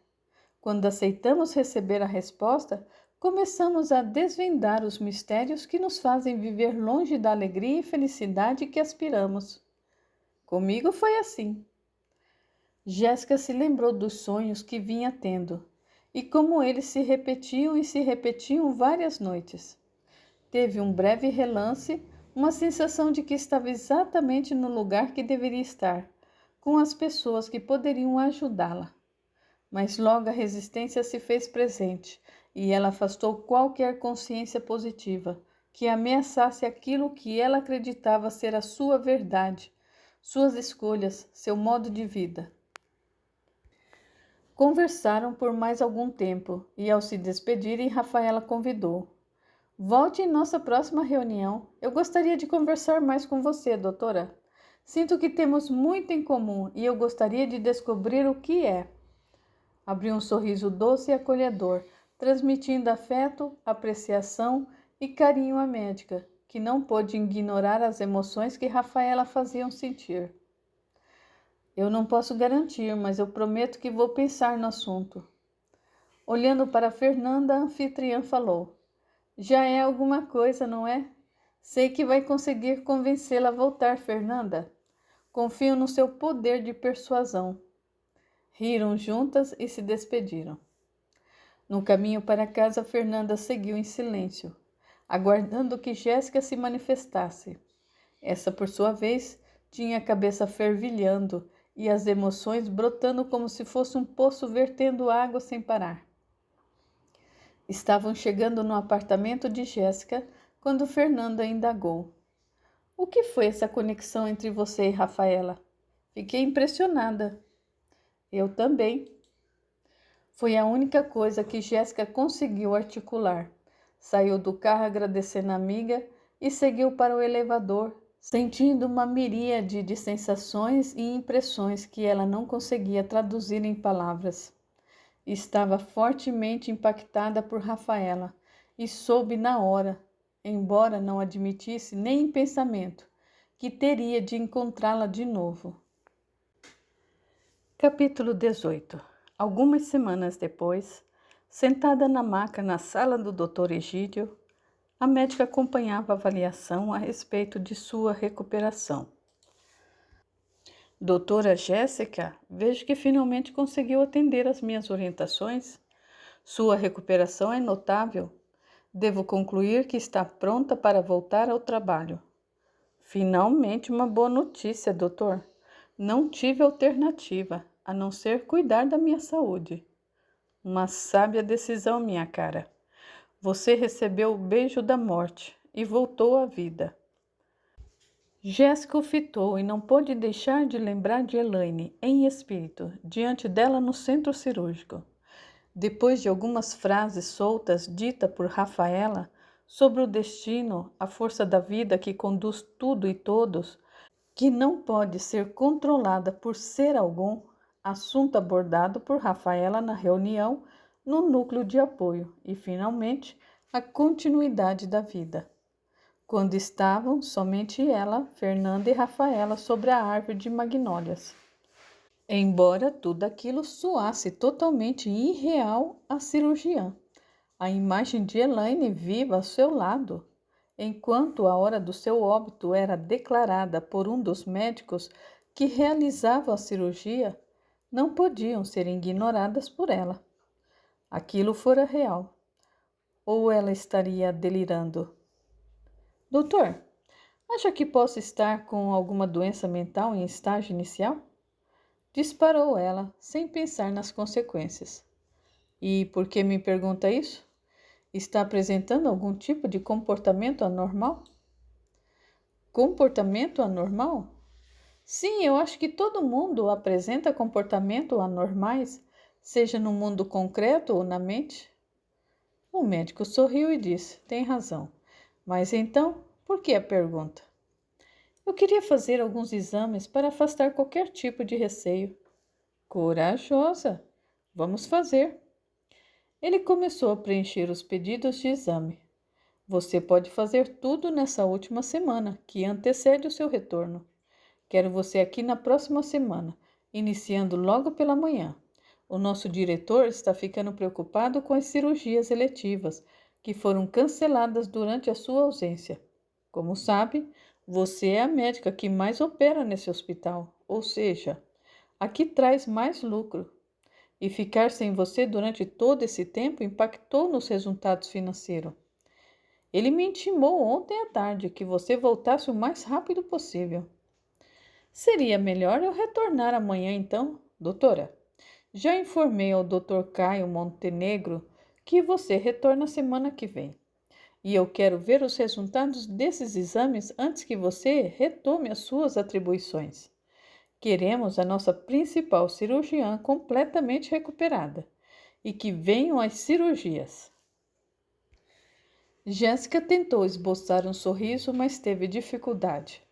Quando aceitamos receber a resposta, começamos a desvendar os mistérios que nos fazem viver longe da alegria e felicidade que aspiramos. Comigo foi assim. Jéssica se lembrou dos sonhos que vinha tendo e como eles se repetiam e se repetiam várias noites. Teve um breve relance, uma sensação de que estava exatamente no lugar que deveria estar, com as pessoas que poderiam ajudá-la. Mas logo a resistência se fez presente e ela afastou qualquer consciência positiva que ameaçasse aquilo que ela acreditava ser a sua verdade, suas escolhas, seu modo de vida. Conversaram por mais algum tempo e, ao se despedirem, Rafaela convidou. Volte em nossa próxima reunião. Eu gostaria de conversar mais com você, doutora. Sinto que temos muito em comum e eu gostaria de descobrir o que é. Abriu um sorriso doce e acolhedor, transmitindo afeto, apreciação e carinho à médica, que não pôde ignorar as emoções que Rafaela faziam sentir. Eu não posso garantir, mas eu prometo que vou pensar no assunto. Olhando para Fernanda, a anfitriã falou. Já é alguma coisa, não é? Sei que vai conseguir convencê-la a voltar, Fernanda. Confio no seu poder de persuasão. Riram juntas e se despediram. No caminho para casa, Fernanda seguiu em silêncio, aguardando que Jéssica se manifestasse. Essa, por sua vez, tinha a cabeça fervilhando e as emoções brotando como se fosse um poço vertendo água sem parar. Estavam chegando no apartamento de Jéssica quando Fernanda indagou: "O que foi essa conexão entre você e Rafaela? Fiquei impressionada." "Eu também." Foi a única coisa que Jéssica conseguiu articular. Saiu do carro agradecendo a amiga e seguiu para o elevador, sentindo uma miríade de sensações e impressões que ela não conseguia traduzir em palavras. Estava fortemente impactada por Rafaela e soube na hora, embora não admitisse nem em pensamento, que teria de encontrá-la de novo. Capítulo 18. Algumas semanas depois, sentada na maca na sala do Dr. Egídio, a médica acompanhava a avaliação a respeito de sua recuperação. "Doutora Jéssica, vejo que finalmente conseguiu atender às minhas orientações. Sua recuperação é notável. Devo concluir que está pronta para voltar ao trabalho." "Finalmente uma boa notícia, doutor. Não tive alternativa, a não ser cuidar da minha saúde." "Uma sábia decisão, minha cara. Você recebeu o beijo da morte e voltou à vida." Jéssica o fitou e não pôde deixar de lembrar de Elaine, em espírito, diante dela no centro cirúrgico. Depois de algumas frases soltas ditas por Rafaela sobre o destino, a força da vida que conduz tudo e todos, que não pode ser controlada por ser algum, assunto abordado por Rafaela na reunião no núcleo de apoio e, finalmente, a continuidade da vida. Quando estavam somente ela, Fernanda e Rafaela sobre a árvore de magnólias. Embora tudo aquilo soasse totalmente irreal à cirurgiã, a imagem de Elaine viva ao seu lado, enquanto a hora do seu óbito era declarada por um dos médicos que realizavam a cirurgia, não podiam ser ignoradas por ela. Aquilo fora real. Ou ela estaria delirando? "Doutor, acha que posso estar com alguma doença mental em estágio inicial?" Disparou ela, sem pensar nas consequências. "E por que me pergunta isso? Está apresentando algum tipo de comportamento anormal?" "Comportamento anormal?" "Sim, eu acho que todo mundo apresenta comportamentos anormais, seja no mundo concreto ou na mente." O médico sorriu e disse: "Tem razão. Mas então, por que a pergunta?" "Eu queria fazer alguns exames para afastar qualquer tipo de receio." "Corajosa. Vamos fazer." Ele começou a preencher os pedidos de exame. "Você pode fazer tudo nessa última semana, que antecede o seu retorno. Quero você aqui na próxima semana, iniciando logo pela manhã. O nosso diretor está ficando preocupado com as cirurgias eletivas, que foram canceladas durante a sua ausência. Como sabe, você é a médica que mais opera nesse hospital, ou seja, a que traz mais lucro. E ficar sem você durante todo esse tempo impactou nos resultados financeiros. Ele me intimou ontem à tarde que você voltasse o mais rápido possível." "Seria melhor eu retornar amanhã então, doutora. Já informei ao Dr. Caio Montenegro que você retorna semana que vem. E eu quero ver os resultados desses exames antes que você retome as suas atribuições. Queremos a nossa principal cirurgiã completamente recuperada e que venham as cirurgias." Jéssica tentou esboçar um sorriso, mas teve dificuldade.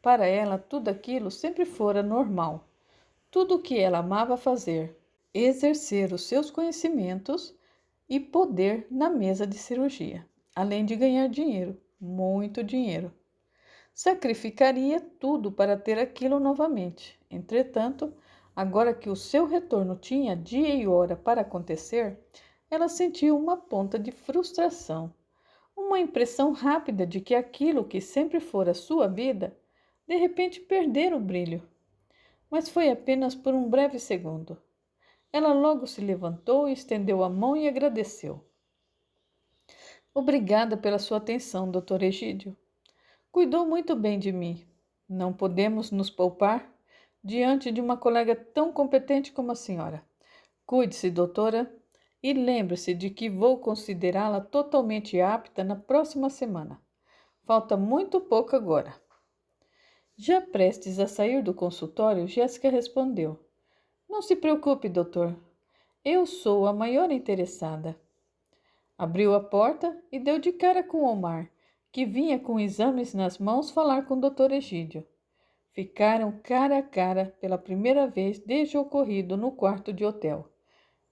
Para ela, tudo aquilo sempre fora normal. Tudo o que ela amava fazer, exercer os seus conhecimentos e poder na mesa de cirurgia, além de ganhar dinheiro, muito dinheiro. Sacrificaria tudo para ter aquilo novamente. Entretanto, agora que o seu retorno tinha dia e hora para acontecer, ela sentiu uma ponta de frustração. uma impressão rápida de que aquilo que sempre fora sua vida, de repente perdera o brilho. Mas foi apenas por um breve segundo. Ela logo se levantou, estendeu a mão e agradeceu. Obrigada pela sua atenção, Dr. Egídio. Cuidou muito bem de mim. Não podemos nos poupar diante de uma colega tão competente como a senhora. Cuide-se, doutora, e lembre-se de que vou considerá-la totalmente apta na próxima semana. Falta muito pouco agora. Já prestes a sair do consultório, Jéssica respondeu: Não se preocupe, doutor. Eu sou a maior interessada. Abriu a porta e deu de cara com Omar, que vinha com exames nas mãos falar com o Dr. Egídio. Ficaram cara a cara pela primeira vez desde o ocorrido no quarto de hotel.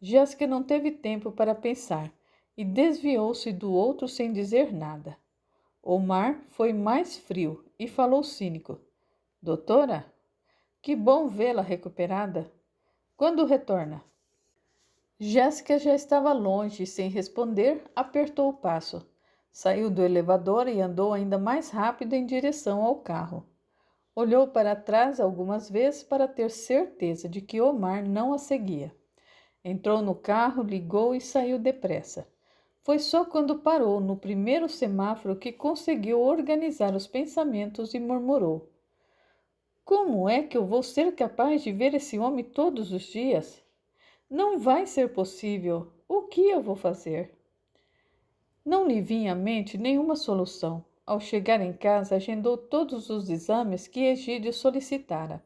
Jéssica não teve tempo para pensar e desviou-se do outro sem dizer nada. Omar foi mais frio e falou cínico: Doutora, que bom vê-la recuperada. Quando retorna? Jéssica já estava longe e, sem responder, apertou o passo. Saiu do elevador e andou ainda mais rápido em direção ao carro. Olhou para trás algumas vezes para ter certeza de que Omar não a seguia. Entrou no carro, ligou e saiu depressa. Foi só quando parou no primeiro semáforo que conseguiu organizar os pensamentos e murmurou: Como é que eu vou ser capaz de ver esse homem todos os dias? Não vai ser possível. O que eu vou fazer? Não lhe vinha à mente nenhuma solução. Ao chegar em casa, agendou todos os exames que Egídio solicitara.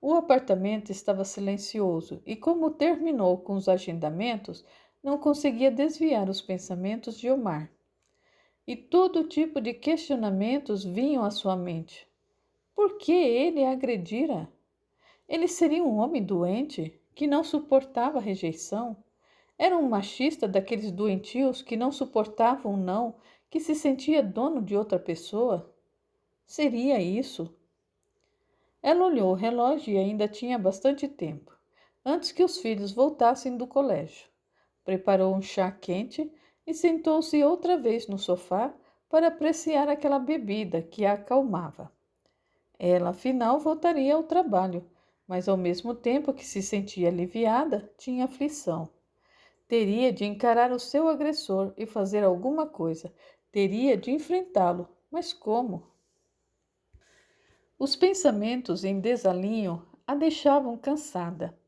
O apartamento estava silencioso e, como terminou com os agendamentos, não conseguia desviar os pensamentos de Omar. E todo tipo de questionamentos vinham à sua mente. Por que ele a agredira? Ele seria um homem doente que não suportava rejeição? Era um machista daqueles doentios que não suportavam não, que se sentia dono de outra pessoa? Seria isso? Ela olhou o relógio e ainda tinha bastante tempo, antes que os filhos voltassem do colégio. Preparou um chá quente e sentou-se outra vez no sofá para apreciar aquela bebida que a acalmava. Ela, afinal, voltaria ao trabalho, mas ao mesmo tempo que se sentia aliviada, tinha aflição. Teria de encarar o seu agressor e fazer alguma coisa. Teria de enfrentá-lo, mas como? Os pensamentos em desalinho a deixavam cansada.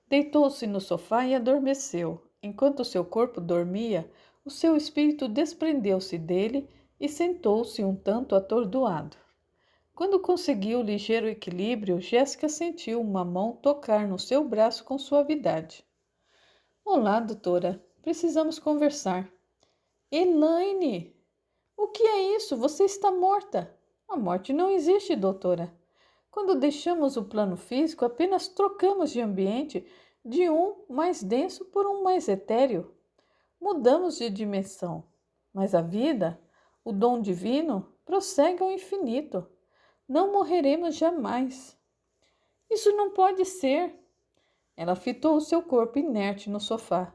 Deitou-se no sofá e adormeceu. Enquanto seu corpo dormia, o seu espírito desprendeu-se dele e sentou-se um tanto atordoado. Quando conseguiu ligeiro equilíbrio, Jéssica sentiu uma mão tocar no seu braço com suavidade. Olá, doutora. Precisamos conversar. Elaine! O que é isso? Você está morta. A morte não existe, doutora. Quando deixamos o plano físico, apenas trocamos de ambiente de um mais denso por um mais etéreo. Mudamos de dimensão. Mas a vida, o dom divino, prossegue ao infinito. Não morreremos jamais. Isso não pode ser. Ela fitou o seu corpo inerte no sofá.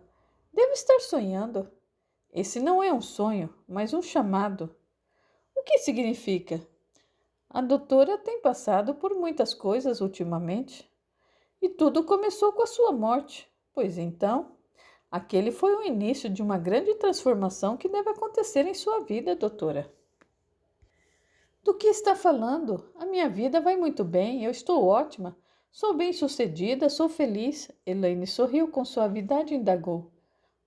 Devo estar sonhando. Esse não é um sonho, mas um chamado. O que significa? A doutora tem passado por muitas coisas ultimamente. E tudo começou com a sua morte. Pois então, aquele foi o início de uma grande transformação que deve acontecer em sua vida, doutora. Do que está falando? A minha vida vai muito bem, eu estou ótima. Sou bem-sucedida, sou feliz. Elaine sorriu com suavidade e indagou.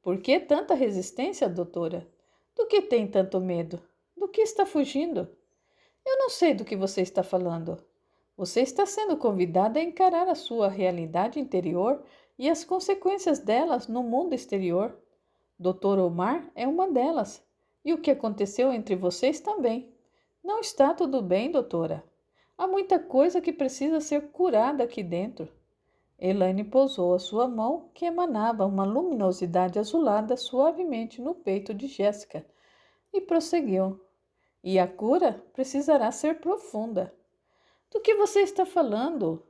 Por que tanta resistência, doutora? Do que tem tanto medo? Do que está fugindo? Eu não sei do que você está falando. Você está sendo convidada a encarar a sua realidade interior e as consequências delas no mundo exterior. Dr. Omar é uma delas. E o que aconteceu entre vocês também. Não está tudo bem, doutora. Há muita coisa que precisa ser curada aqui dentro. Elaine pousou a sua mão, que emanava uma luminosidade azulada suavemente no peito de Jéssica, e prosseguiu. E a cura precisará ser profunda. Do que você está falando?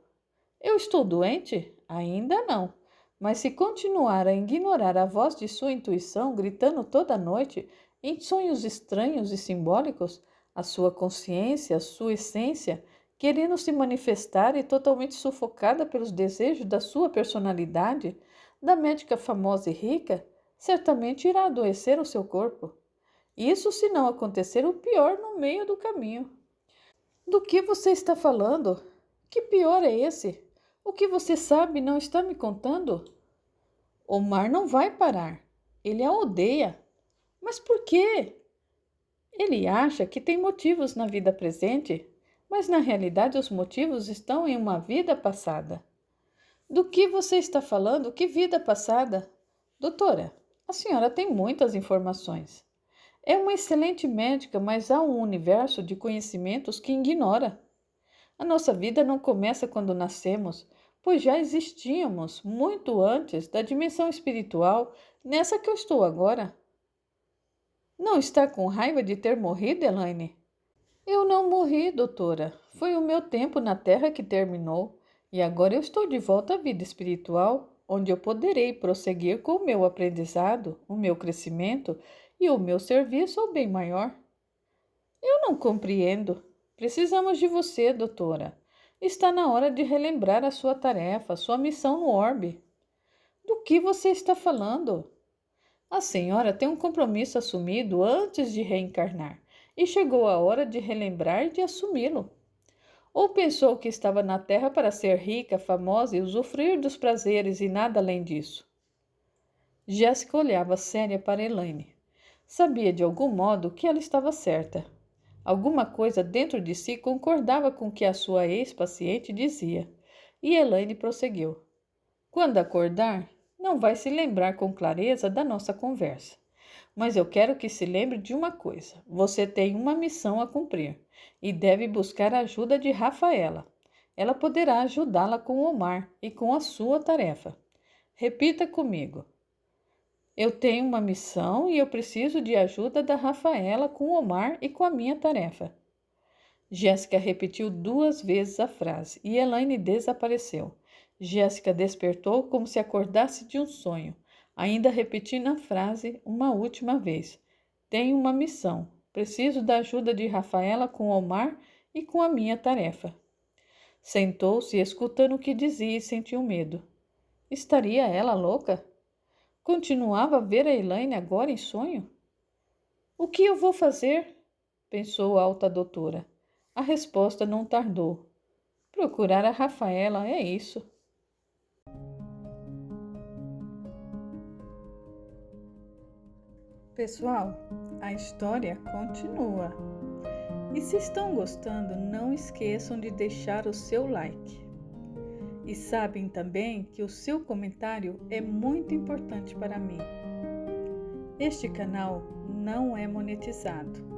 Eu estou doente? Ainda não. Mas se continuar a ignorar a voz de sua intuição gritando toda noite, em sonhos estranhos e simbólicos, a sua consciência, a sua essência, querendo se manifestar e totalmente sufocada pelos desejos da sua personalidade, da médica famosa e rica, certamente irá adoecer o seu corpo. Isso se não acontecer o pior no meio do caminho. Do que você está falando? Que pior é esse? O que você sabe não está me contando? Omar não vai parar. Ele a odeia. Mas por quê? Ele acha que tem motivos na vida presente, mas na realidade os motivos estão em uma vida passada. Do que você está falando? Que vida passada? Doutora, a senhora tem muitas informações. É uma excelente médica, mas há um universo de conhecimentos que ignora. A nossa vida não começa quando nascemos, pois já existíamos muito antes da dimensão espiritual nessa que eu estou agora. Não está com raiva de ter morrido, Elaine? Eu não morri, doutora. Foi o meu tempo na Terra que terminou, e agora eu estou de volta à vida espiritual, onde eu poderei prosseguir com o meu aprendizado, o meu crescimento e o meu serviço ao bem maior. Eu não compreendo. Precisamos de você, doutora. Está na hora de relembrar a sua tarefa, a sua missão no orbe. Do que você está falando? A senhora tem um compromisso assumido antes de reencarnar e chegou a hora de relembrar e de assumi-lo. Ou pensou que estava na Terra para ser rica, famosa e usufruir dos prazeres e nada além disso? Jéssica olhava séria para Elaine. Sabia de algum modo que ela estava certa. Alguma coisa dentro de si concordava com o que a sua ex-paciente dizia. E Elaine prosseguiu. Quando acordar, não vai se lembrar com clareza da nossa conversa. Mas eu quero que se lembre de uma coisa. Você tem uma missão a cumprir e deve buscar a ajuda de Rafaela. Ela poderá ajudá-la com Omar e com a sua tarefa. Repita comigo. Eu tenho uma missão e eu preciso de ajuda da Rafaela com Omar e com a minha tarefa. Jéssica repetiu 2 vezes a frase e Elaine desapareceu. Jéssica despertou como se acordasse de um sonho, ainda repetindo a frase uma última vez. Tenho uma missão. Preciso da ajuda de Rafaela com Omar e com a minha tarefa. Sentou-se, escutando o que dizia e sentiu medo. Estaria ela louca? Continuava a ver a Elaine agora em sonho? O que eu vou fazer? Pensou a alta doutora. A resposta não tardou. Procurar a Rafaela, é isso. Pessoal, a história continua. E se estão gostando, não esqueçam de deixar o seu like. E sabem também que o seu comentário é muito importante para mim. Este canal não é monetizado.